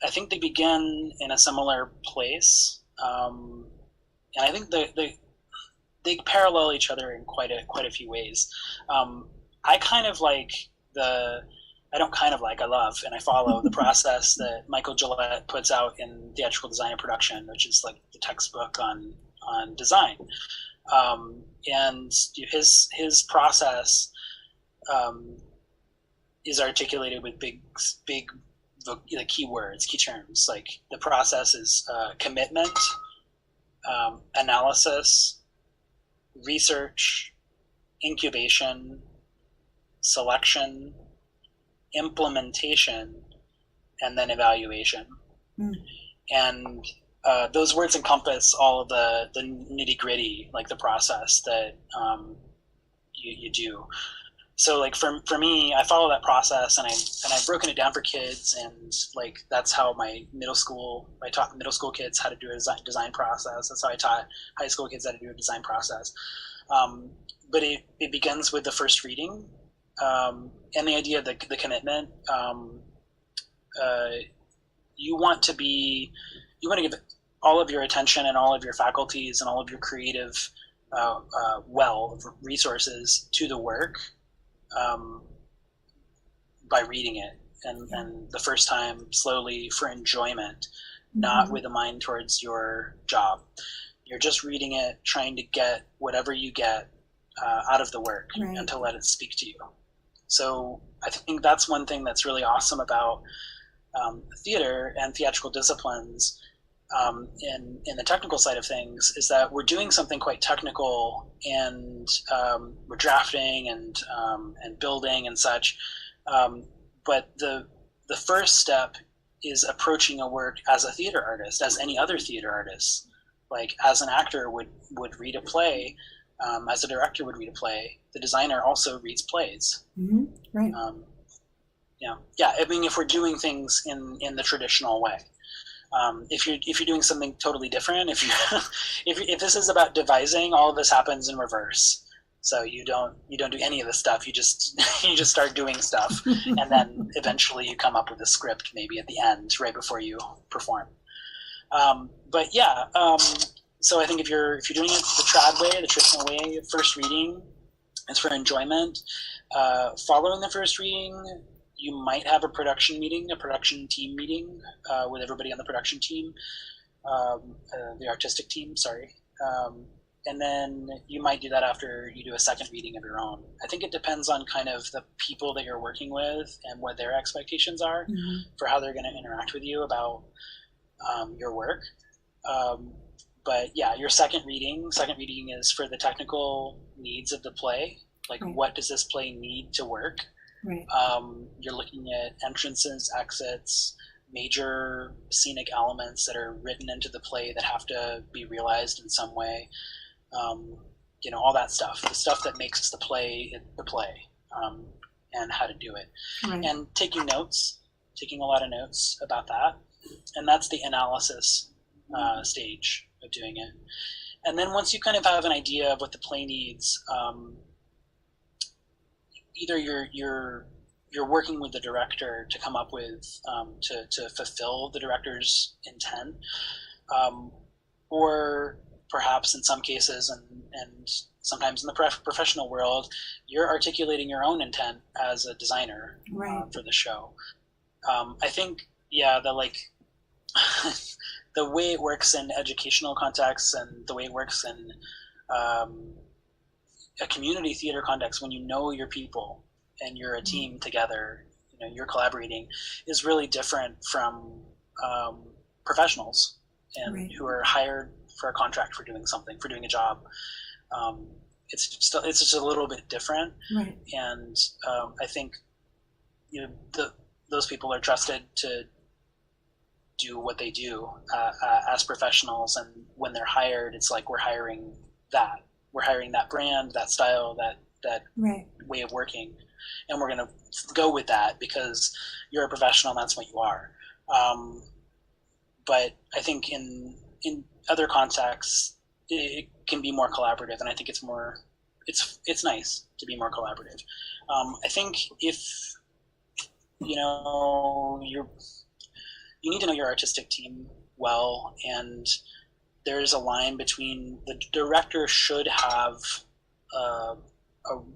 I think they begin in a similar place, and I think they parallel each other in quite a few ways. I kind of like I love and I follow the process that Michael Gillette puts out in Theatrical Design and Production, which is like the textbook on design. And his process is articulated with big keywords, key terms. Like the process is commitment, analysis, research, incubation, selection, implementation, and then evaluation. And those words encompass all of the nitty gritty, like the process that you do. So like for me, I follow that process, and I've broken it down for kids, and like that's how I taught middle school kids how to do a design process. That's how I taught high school kids how to do a design process. But it begins with the first reading, and the idea of the commitment. You want to give all of your attention and all of your faculties and all of your creative well of resources to the work by reading it, and the first time slowly for enjoyment, not with a mind towards your job. You're just reading it, trying to get whatever you get out of the work and to let it speak to you. So I think that's one thing that's really awesome about theater and theatrical disciplines in the technical side of things, is that we're doing something quite technical, and we're drafting and building and such. But the first step is approaching a work as a theater artist, as any other theater artist. Like as an actor would read a play, as a director would read a play, the designer also reads plays. Right. Yeah. I mean, if we're doing things in the traditional way. If you're doing something totally different, if this is about devising, all of this happens in reverse. So you don't do any of this stuff. You just start doing stuff, and then eventually you come up with a script, maybe at the end, right before you perform. But yeah, so I think if you're doing it the trad way, the traditional way, first reading is for enjoyment. Following the first reading, you might have a production team meeting with everybody on the production team, the artistic team, sorry. And then you might do that after you do a second reading of your own. I think it depends on kind of the people that you're working with and what their expectations are for how they're going to interact with you about your work. But yeah, your second reading is for the technical needs of the play. Like, what does this play need to work? Right. You're looking at entrances, exits, major scenic elements that are written into the play that have to be realized in some way. All that stuff, the stuff that makes the play, and how to do it. Right. And taking a lot of notes about that. And that's the analysis stage of doing it. And then once you kind of have an idea of what the play needs, either you're working with the director to come up with to fulfill the director's intent, or perhaps in some cases and sometimes in the professional world, you're articulating your own intent as a designer for the show. I think the way it works in educational contexts and the way it works in a community theater context, when you know your people and you're a team together, you're collaborating, is really different from professionals and who are hired a contract for doing something, for doing a job. It's just a little bit different, right. And I think those people are trusted to do what they do as professionals, and when they're hired, it's like we're hiring that brand, that style, that right. way of working, and we're going to go with that because you're a professional and that's what you are. But I think in other contexts, it can be more collaborative, and I think it's nice to be more collaborative. I think if you need to know your artistic team well, and there's a line between the director should have a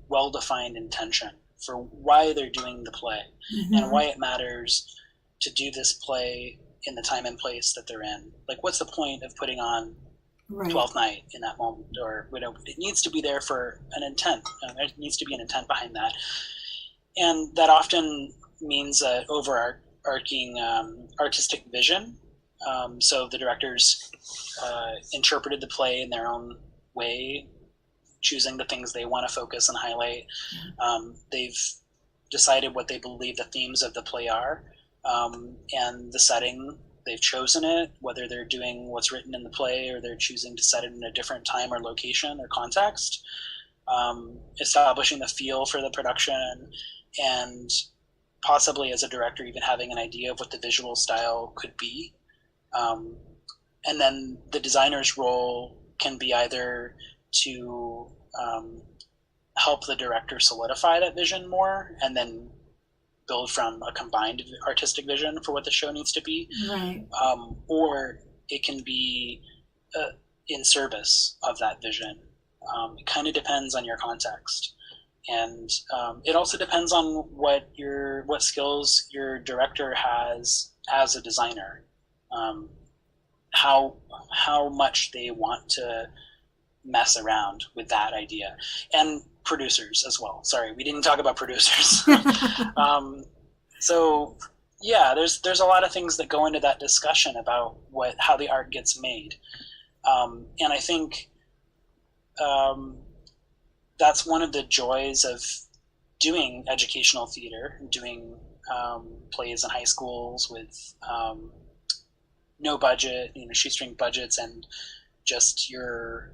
well-defined intention for why they're doing the play, mm-hmm. and why it matters to do this play in the time and place that they're in. Like, what's the point of putting on right. 12th Night in that moment? Or it needs to be there for an intent. There needs to be an intent behind that, and that often means an overarching artistic vision. So the directors interpreted the play in their own way, choosing the things they want to focus and highlight. They've decided what they believe the themes of the play are, and the setting. They've chosen it, whether they're doing what's written in the play or they're choosing to set it in a different time or location or context, establishing the feel for the production, and possibly as a director even having an idea of what the visual style could be. And then the designer's role can be either to help the director solidify that vision more and then build from a combined artistic vision for what the show needs to be, right. Or it can be in service of that vision. It kind of depends on your context, and it also depends on what skills your director has as a designer, how much they want to mess around with that idea, and producers as well. Sorry, we didn't talk about producers. So yeah, there's a lot of things that go into that discussion about how the art gets made, and I think that's one of the joys of doing educational theater, doing plays in high schools with no budget, shoestring budgets, and just your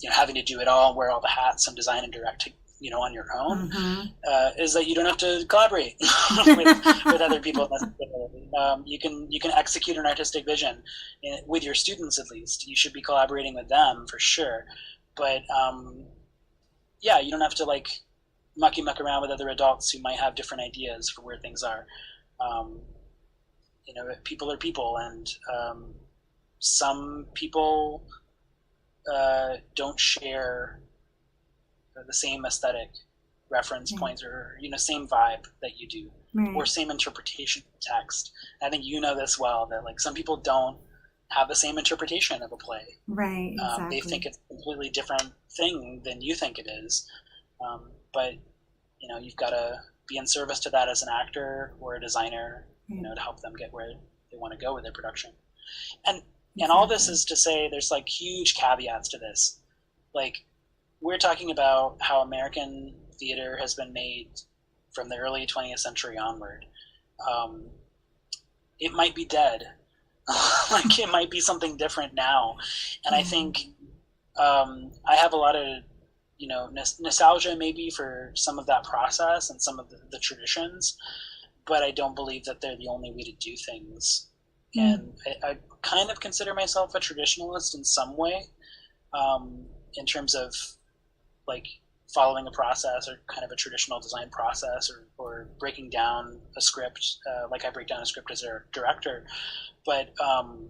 having to do it all, wear all the hats, and design and direct, on your own, mm-hmm. Is that you don't have to collaborate with other people necessarily. You can execute an artistic vision with your students. At least you should be collaborating with them for sure. But you don't have to muck around with other adults who might have different ideas for where things are. People are people, and some people don't share the same aesthetic reference points or same vibe that you do, right. or same interpretation of text. I think this well, that some people don't have the same interpretation of a play. Right, exactly. They think it's a completely different thing than you think it is, but you've got to be in service to that as an actor or a designer, to help them get where they want to go with their production. And all this is to say there's huge caveats to this. We're talking about how American theater has been made from the early 20th century onward. It might be dead. It might be something different now. And I think I have a lot of nostalgia maybe for some of that process and some of the traditions, but I don't believe that they're the only way to do things. And I kind of consider myself a traditionalist in some way, in terms of following a process or kind of a traditional design process, or breaking down a script like I break down a script as a director. But I'm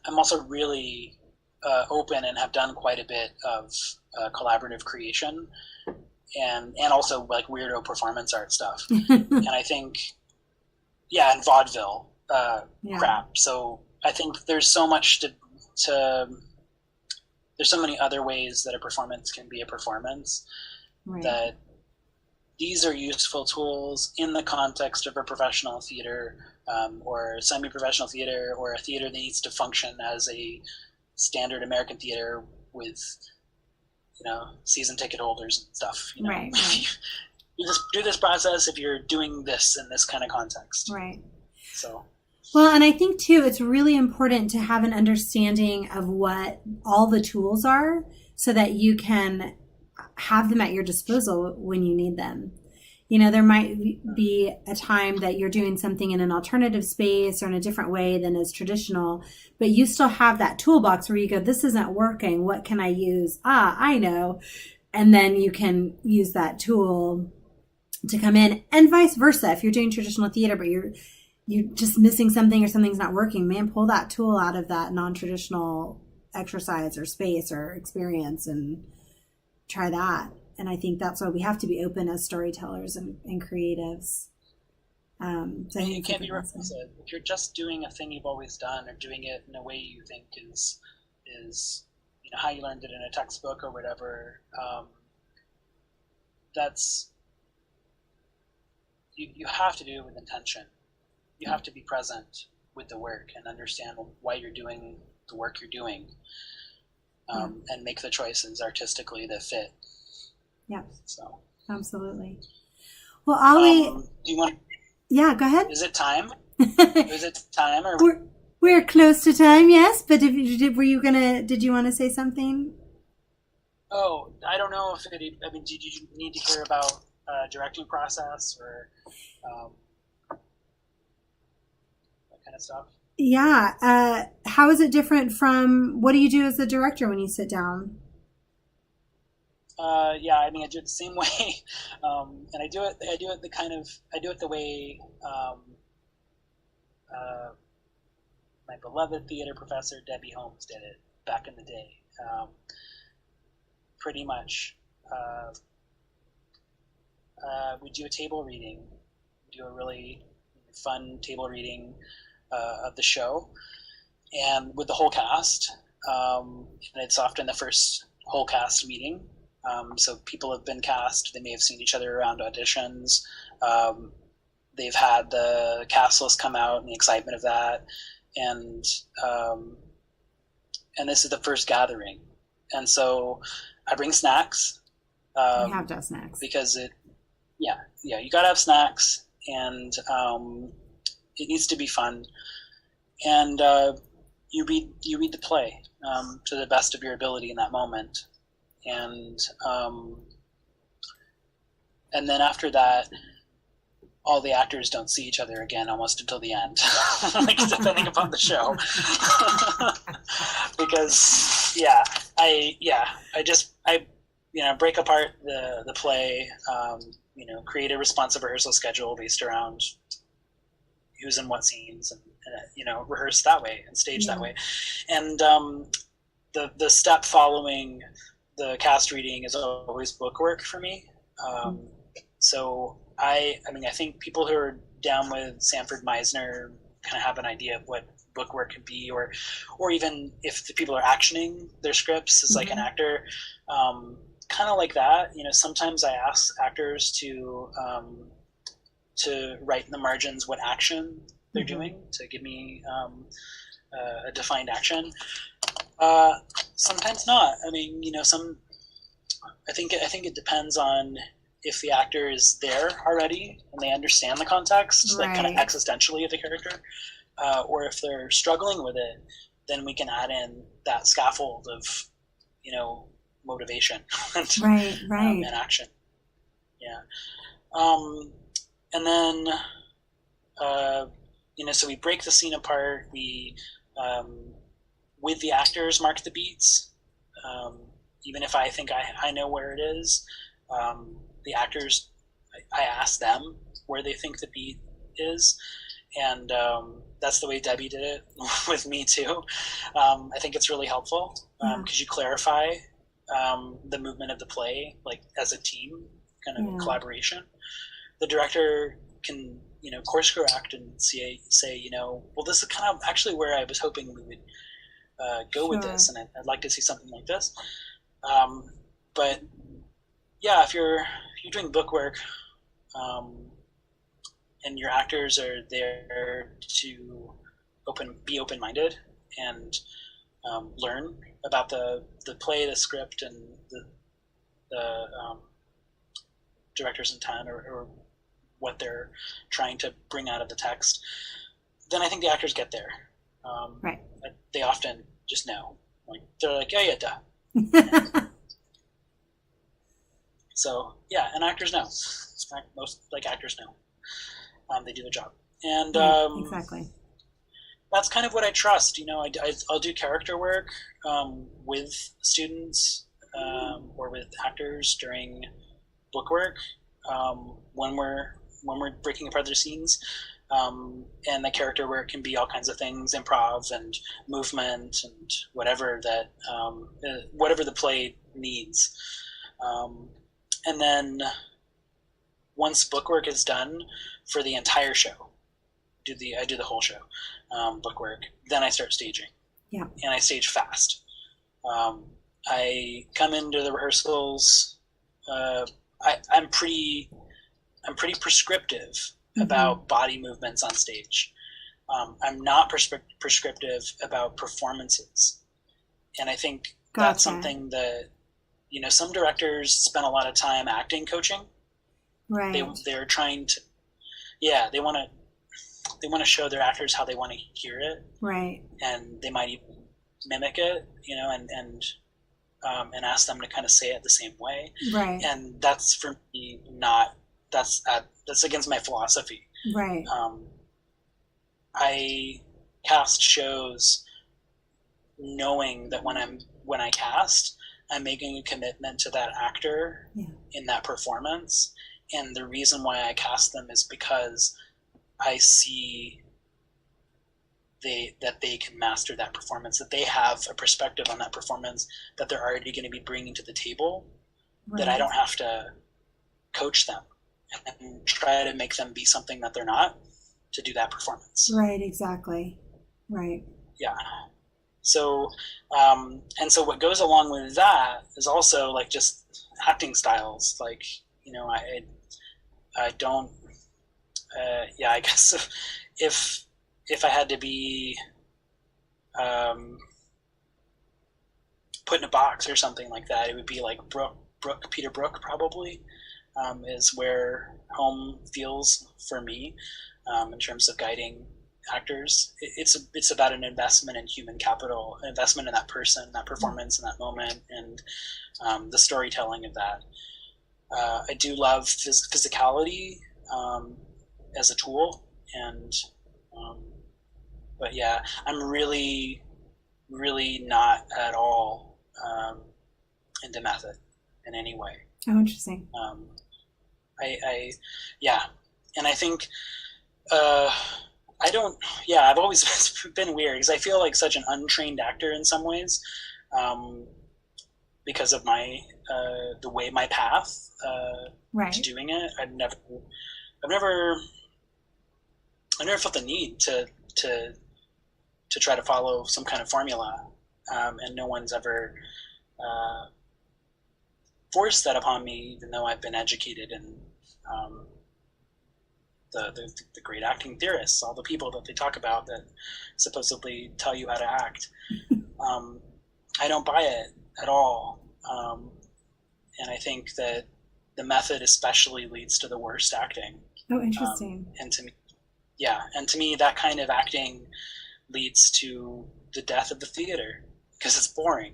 also really open and have done quite a bit of collaborative creation and also weirdo performance art stuff. And I think, and vaudeville crap. So I think there's so much there's so many other ways that a performance can be a performance, right. That these are useful tools in the context of a professional theater or semi-professional theater, or a theater that needs to function as a standard American theater with, season ticket holders and stuff. Right. You just do this process if you're doing this in this kind of context. Right. So. Well, and I think too, it's really important to have an understanding of what all the tools are so that you can have them at your disposal when you need them. There might be a time that you're doing something in an alternative space or in a different way than is traditional, but you still have that toolbox where you go, this isn't working. What can I use? I know. And then you can use that tool to come in, and vice versa. If you're doing traditional theater, but you're just missing something or something's not working, man, pull that tool out of that non-traditional exercise or space or experience and try that. And I think that's why we have to be open as storytellers and creatives. So you can't be representative. If you're just doing a thing you've always done, or doing it in a way you think is how you learned it in a textbook or whatever, that's you have to do it with intention. You have to be present with the work and understand why you're doing the work you're doing, and make the choices artistically that fit. Yeah. So. Absolutely. Well, Ollie. Do you want? Yeah, go ahead. Is it time? Is it time? Or we're close to time, yes. But did you want to say something? Oh, I don't know if did you need to hear about directing process or that kind of stuff? Yeah. How is it different from what do you do as the director when you sit down? I do it the same way, and I do it the way my beloved theater professor Debbie Holmes did it back in the day. Pretty much, we do a table reading, do a really fun table reading of the show, and with the whole cast. And it's often the first whole cast meeting. So people have been cast. They may have seen each other around auditions. They've had the cast list come out and the excitement of that. And this is the first gathering. And so I bring snacks. You have to have snacks. Because you got to have snacks, and it needs to be fun. And you read the play to the best of your ability in that moment. And then after that, all the actors don't see each other again almost until the end, like depending upon the show. Because I break apart the play, create a responsive rehearsal schedule based around who's in what scenes, and rehearse that way and stage that way. And the step following the cast reading is always book work for me. So I think people who are down with Sanford Meisner kind of have an idea of what book work can be, or even if the people are actioning their scripts as like an actor, kind of like that. Sometimes I ask actors to write in the margins what action they're doing, to give me a defined action. Sometimes not. I think it depends on if the actor is there already and they understand the context, like kind of existentially of the character, or if they're struggling with it, then we can add in that scaffold of, motivation and, and action. Yeah. And then, so we break the scene apart. We, with the actors, mark the beats. Even if I think I know where it is, the actors, I ask them where they think the beat is. And that's the way Debbie did it with me too. I think it's really helpful because you clarify the movement of the play, like as a team, kind of collaboration. The director can, course correct and say, well, this is kind of actually where I was hoping we would go with this, and I'd like to see something like this. But yeah, if you're doing book work, and your actors are there to be open-minded and learn about the play, the script, and the director's intent, or what they're trying to bring out of the text, then I think the actors get there. Right. They often just know. Like, they're like, yeah, duh. So yeah, and actors know. Most actors know. They do their job, and exactly. That's kind of what I trust. I'll do character work with students or with actors during book work when we're breaking apart their scenes. And the character work can be all kinds of things, improv and movement and whatever the play needs. And then once book work is done for the entire show, I do the whole show, book work, then I start staging. Yeah. And I stage fast. I come into the rehearsals. I'm pretty prescriptive about body movements on stage. I'm not prescriptive about performances, and I think that's something that some directors spend a lot of time acting coaching. Right. They're trying to, they want to show their actors how they want to hear it. Right. And they might even mimic it, and ask them to kind of say it the same way. Right. And that's for me that's against my philosophy. Right. I cast shows knowing that when I cast, I'm making a commitment to that actor in that performance. And the reason why I cast them is because I see that they can master that performance, that they have a perspective on that performance that they're already going to be bringing to the table, that I don't have to coach them and try to make them be something that they're not to do that performance. Right, exactly. Right. Yeah. So, and so what goes along with that is also just acting styles. I don't, I guess if I had to be put in a box or something like that, it would be like Peter Brook probably is where home feels for me in terms of guiding actors. It's about an investment in human capital, an investment in that person, that performance in that moment, and the storytelling of that. I do love physicality as a tool, and but yeah, I'm really, really not at all into method in any way. Oh, interesting. And I think I've always been weird because I feel like such an untrained actor in some ways, because of the way my path to doing it. I've never felt the need to try to follow some kind of formula, and no one's ever forced that upon me, even though I've been educated in the great acting theorists, all the people that they talk about that supposedly tell you how to act. I don't buy it at all, and I think that the method especially leads to the worst acting. Oh, interesting. And to me, that kind of acting leads to the death of the theater because it's boring.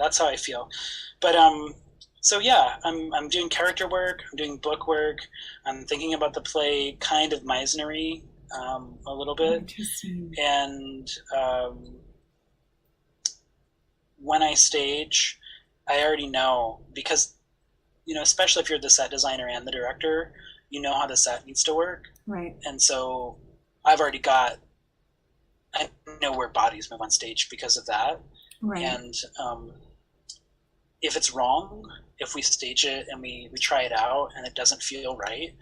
That's how I feel. But I'm doing character work. I'm doing book work. I'm thinking about the play kind of Meisner-y a little bit. Interesting. And when I stage, I already know because, especially if you're the set designer and the director, you know how the set needs to work. Right. And so I know where bodies move on stage because of that. Right. And if it's wrong, if we stage it and we try it out and it doesn't feel right,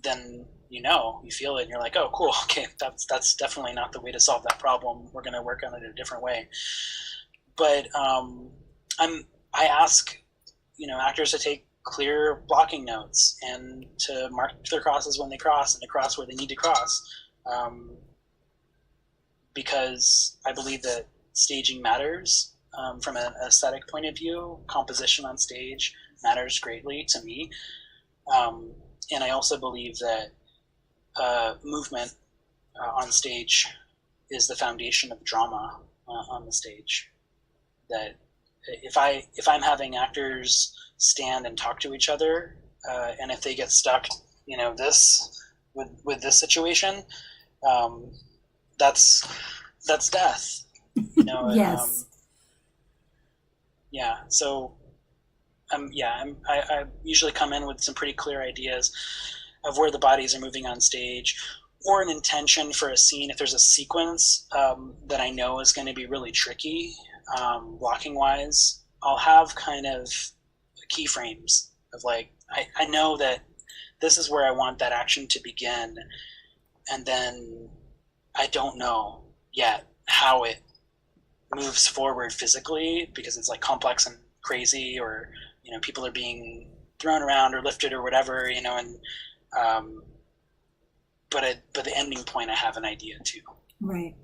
then you feel it and you're like, oh, cool, okay, that's definitely not the way to solve that problem. We're going to work on it a different way. But I ask actors to take clear blocking notes and to mark their crosses when they cross and to cross where they need to cross. Because I believe that staging matters from an aesthetic point of view. Composition on stage matters greatly to me. And I also believe that movement on stage is the foundation of drama on the stage. That if I'm having actors stand and talk to each other, and if they get stuck, this with this situation, that's death. Yes. Yeah. So, I usually come in with some pretty clear ideas of where the bodies are moving on stage, or an intention for a scene. If there's a sequence that I know is going to be really tricky, blocking wise, I'll have kind of keyframes of like, I know that this is where I want that action to begin, and then I don't know yet how it moves forward physically because it's like complex and crazy, or people are being thrown around or lifted or whatever, and but the ending point I have an idea too. Right.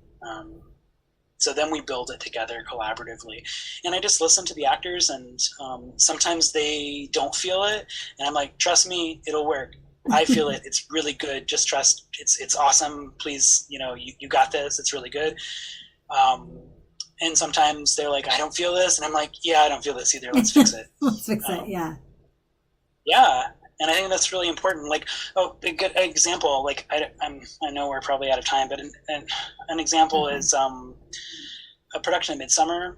So then we build it together collaboratively, and I just listen to the actors, and sometimes they don't feel it, and I'm like, trust me, it'll work. I feel it. It's really good. Just trust. It's awesome. Please, you got this. It's really good. And sometimes they're like, I don't feel this, and I'm like, yeah, I don't feel this either. Let's fix it. Let's fix it. Yeah. Yeah. And I think that's really important. Like, a good example, like I know we're probably out of time, but an example is a production of Midsummer.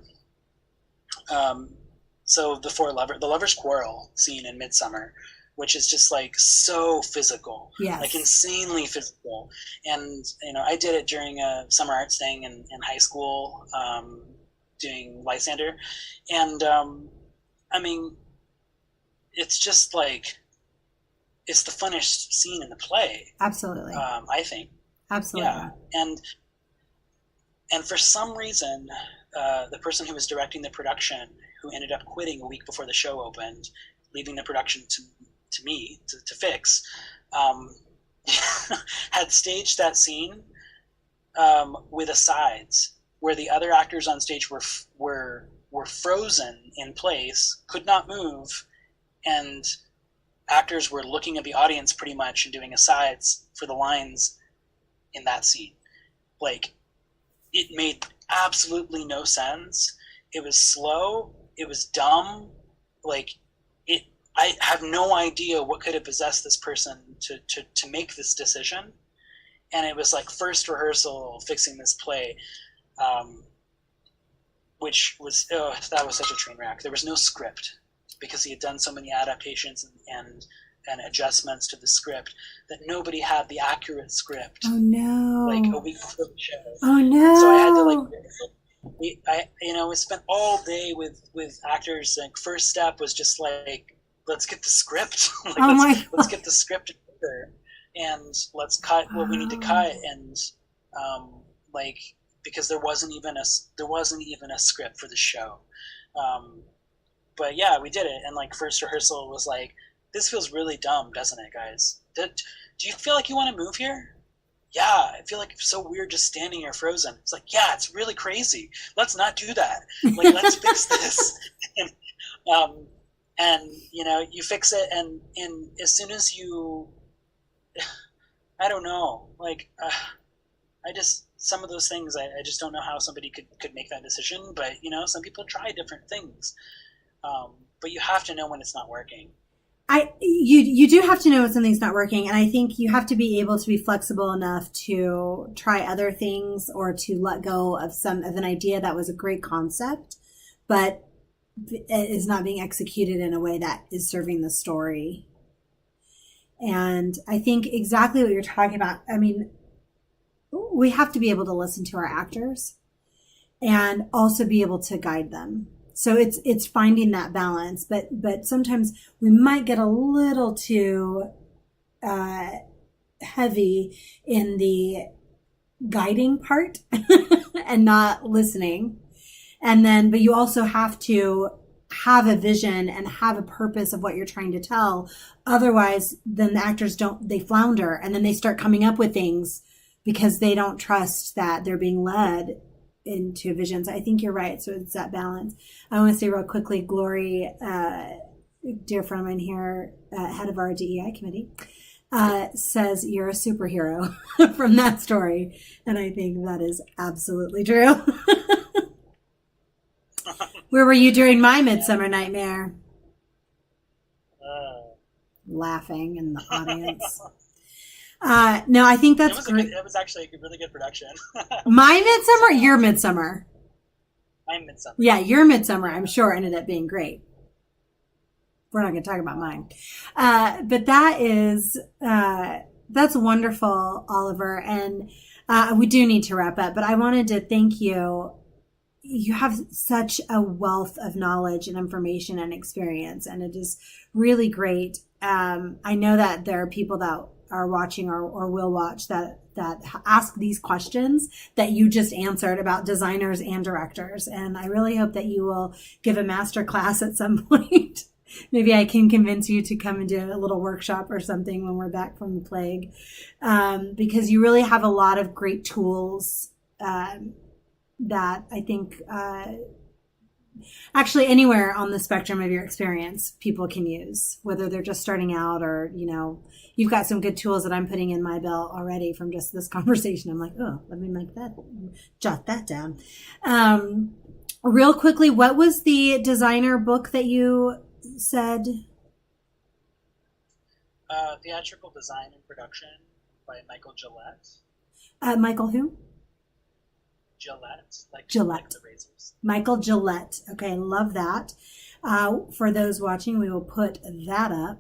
So the lovers quarrel scene in Midsummer, which is just like so physical, yes. Like insanely physical. And, I did it during a summer arts thing in high school, doing Lysander. And, I mean, it's just like, it's the funnest scene in the play. Absolutely. I think. Absolutely. Yeah. And for some reason, the person who was directing the production, who ended up quitting a week before the show opened, leaving the production to me to fix, had staged that scene with asides where the other actors on stage were frozen in place, could not move, and actors were looking at the audience pretty much and doing asides for the lines in that scene. Like, it made absolutely no sense. It was slow. It was dumb. Like, I have no idea what could have possessed this person to make this decision. And it was like first rehearsal fixing this play, which was, that was such a train wreck. There was no script because he had done so many adaptations and adjustments to the script that nobody had the accurate script. Oh no! Like a week before the show. Oh no! So I had to we spent all day with actors. Like, first step was just like, let's get the script. Let's get the script together, and let's cut what we need to cut, and because there wasn't even a script for the show. But yeah, we did it, and like first rehearsal was like, this feels really dumb, doesn't it, guys? Do you feel like you want to move here? Yeah, I feel like it's so weird just standing here frozen. It's like, yeah, it's really crazy. Let's not do that. Like, let's fix this. And you fix it, and as soon as you, I don't know, like, some of those things, I just don't know how somebody could make that decision. But some people try different things, but you have to know when it's not working. You do have to know when something's not working, and I think you have to be able to be flexible enough to try other things or to let go of an idea that was a great concept, but is not being executed in a way that is serving the story. And I think exactly what you're talking about. I mean, we have to be able to listen to our actors and also be able to guide them. So it's finding that balance, but sometimes we might get a little too heavy in the guiding part and not listening. And then, but you also have to have a vision and have a purpose of what you're trying to tell. Otherwise, then the actors they flounder, and then they start coming up with things because they don't trust that they're being led into visions. I think you're right. So it's that balance. I want to say real quickly, Glory, dear friend of mine here, head of our DEI committee, says you're a superhero from that story. And I think that is absolutely true. Where were you during my Midsummer Nightmare? Laughing in the audience. No, I think that's great. It was actually a really good production. My Midsummer? Your Midsummer? My Midsummer. Yeah, your Midsummer, I'm sure, ended up being great. We're not going to talk about mine. But that's wonderful, Oliver. And we do need to wrap up, but I wanted to thank you. You have such a wealth of knowledge and information and experience, and it is really great. I know that there are people that are watching or will watch that ask these questions that you just answered about designers and directors. And I really hope that you will give a master class at some point. Maybe I can convince you to come and do a little workshop or something when we're back from the plague, because you really have a lot of great tools that I think actually anywhere on the spectrum of your experience people can use, whether they're just starting out or, you've got some good tools that I'm putting in my belt already from just this conversation. I'm like, oh, let me jot that down. Real quickly, what was the designer book that you said? Theatrical Design and Production by Michael Gillette. Michael who? Gillette. Gillette. Like the razors. Michael Gillette. Okay, love that. For those watching, we will put that up.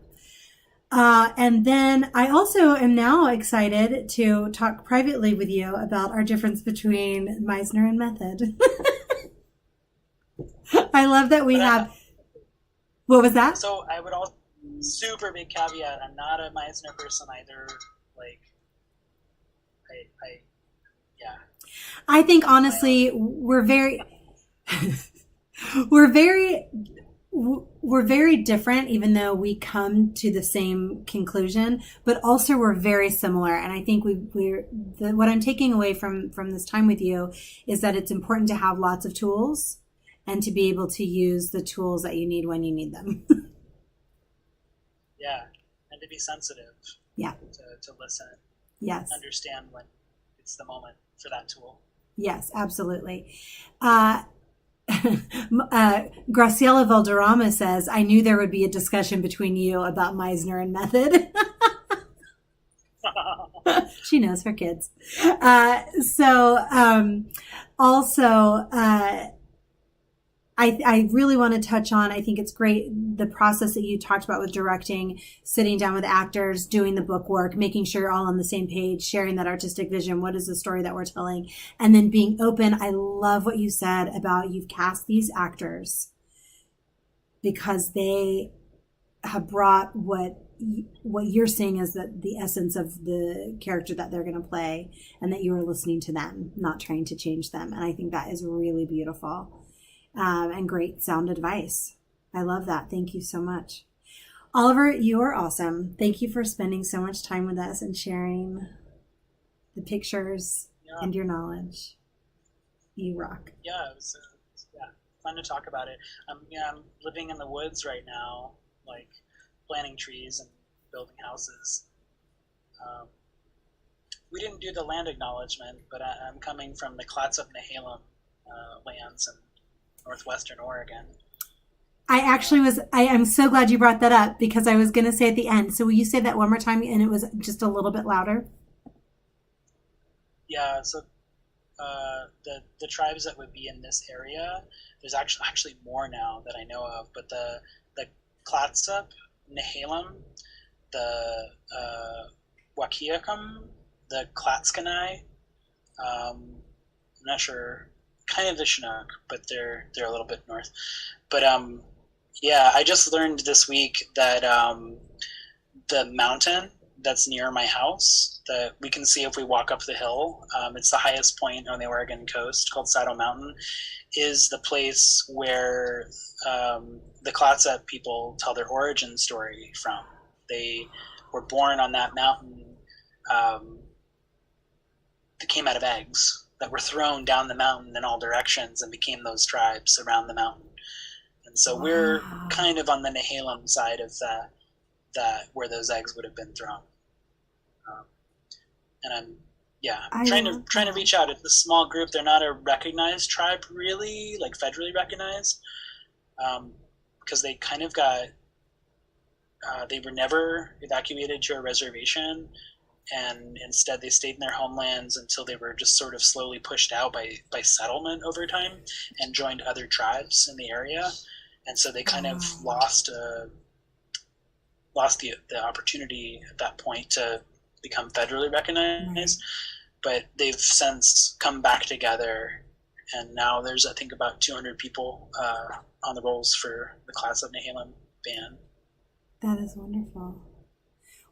And then I also am now excited to talk privately with you about our difference between Meisner and method. I love that we have... What was that? So I would also, super big caveat, I'm not a Meisner person either. I think honestly, we're very different, even though we come to the same conclusion, but also we're very similar. And I think what I'm taking away from this time with you is that it's important to have lots of tools and to be able to use the tools that you need when you need them. Yeah, and to be sensitive. Yeah. To listen. Yes. Understand when it's the moment for that tool. Yes, absolutely. Graciela Valderrama says, I knew there would be a discussion between you about Meisner and method. She knows her kids. I really want to touch on, I think it's great, the process that you talked about with directing, sitting down with actors, doing the book work, making sure you're all on the same page, sharing that artistic vision. What is the story that we're telling? And then being open. I love what you said about you've cast these actors because they have brought what you're saying is that the essence of the character that they're going to play, and that you are listening to them, not trying to change them. And I think that is really beautiful. And great sound advice. I love that. Thank you so much. Oliver, you are awesome. Thank you for spending so much time with us and sharing the pictures and your knowledge. You rock. Yeah, it was fun to talk about it. I'm living in the woods right now, planting trees and building houses. We didn't do the land acknowledgement, but I'm coming from the Clatsop-Nehalem lands and northwestern Oregon. I'm so glad you brought that up because I was going to say at the end. So will you say that one more time and it was just a little bit louder? Yeah, so the tribes that would be in this area, there's actually more now that I know of, but the Clatsop, Nehalem, the Wakiakum, the Klatskanai, I'm not sure, kind of the Chinook, but they're a little bit north. But I just learned this week that the mountain that's near my house that we can see if we walk up the hill. It's the highest point on the Oregon coast, called Saddle Mountain, is the place where the Clatsop people tell their origin story from. They were born on that mountain that came out of eggs that were thrown down the mountain in all directions and became those tribes around the mountain. And so we're kind of on the Nehalem side of that where those eggs would have been thrown. And I'm trying to reach out. It's a small group. They're not a recognized tribe, really, like federally recognized, because they kind of got. They were never evacuated to a reservation, and instead they stayed in their homelands until they were just sort of slowly pushed out by settlement over time and joined other tribes in the area. And so they kind of lost the opportunity at that point to become federally recognized. But they've since come back together, and now there's, I think, about 200 people on the rolls for the Class of Nehalem band. That is wonderful.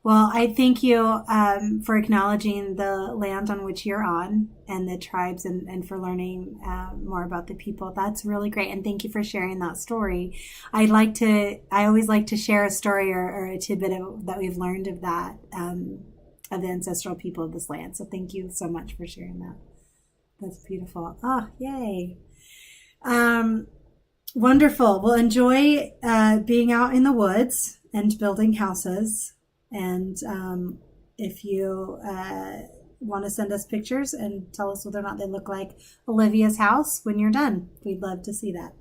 Well, I thank you for acknowledging the land on which you're on and the tribes, and for learning more about the people. That's really great. And thank you for sharing that story. I always like to share a story or a tidbit that we've learned of that, of the ancestral people of this land. So thank you so much for sharing that. That's beautiful. Oh, yay. Wonderful. Well, enjoy being out in the woods and building houses. And if you want to send us pictures and tell us whether or not they look like Olivia's house when you're done, we'd love to see that.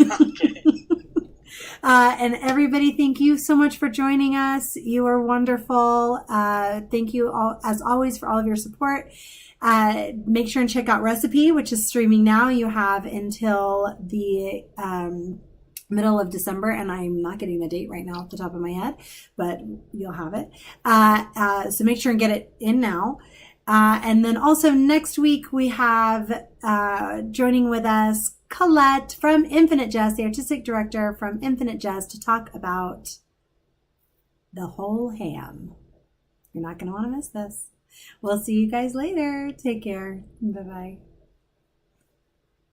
Okay. And everybody, thank you so much for joining us. You are wonderful. Thank you all, as always, for all of your support. Make sure and check out Recipe, which is streaming now. You have until the middle of December, and I'm not getting the date right now off the top of my head, but you'll have it. So make sure and get it in now. And then also next week we have joining with us Colette from Infinite Jest, the artistic director from Infinite Jest, to talk about the whole ham. You're not going to want to miss this. We'll see you guys later. Take care. Bye-bye.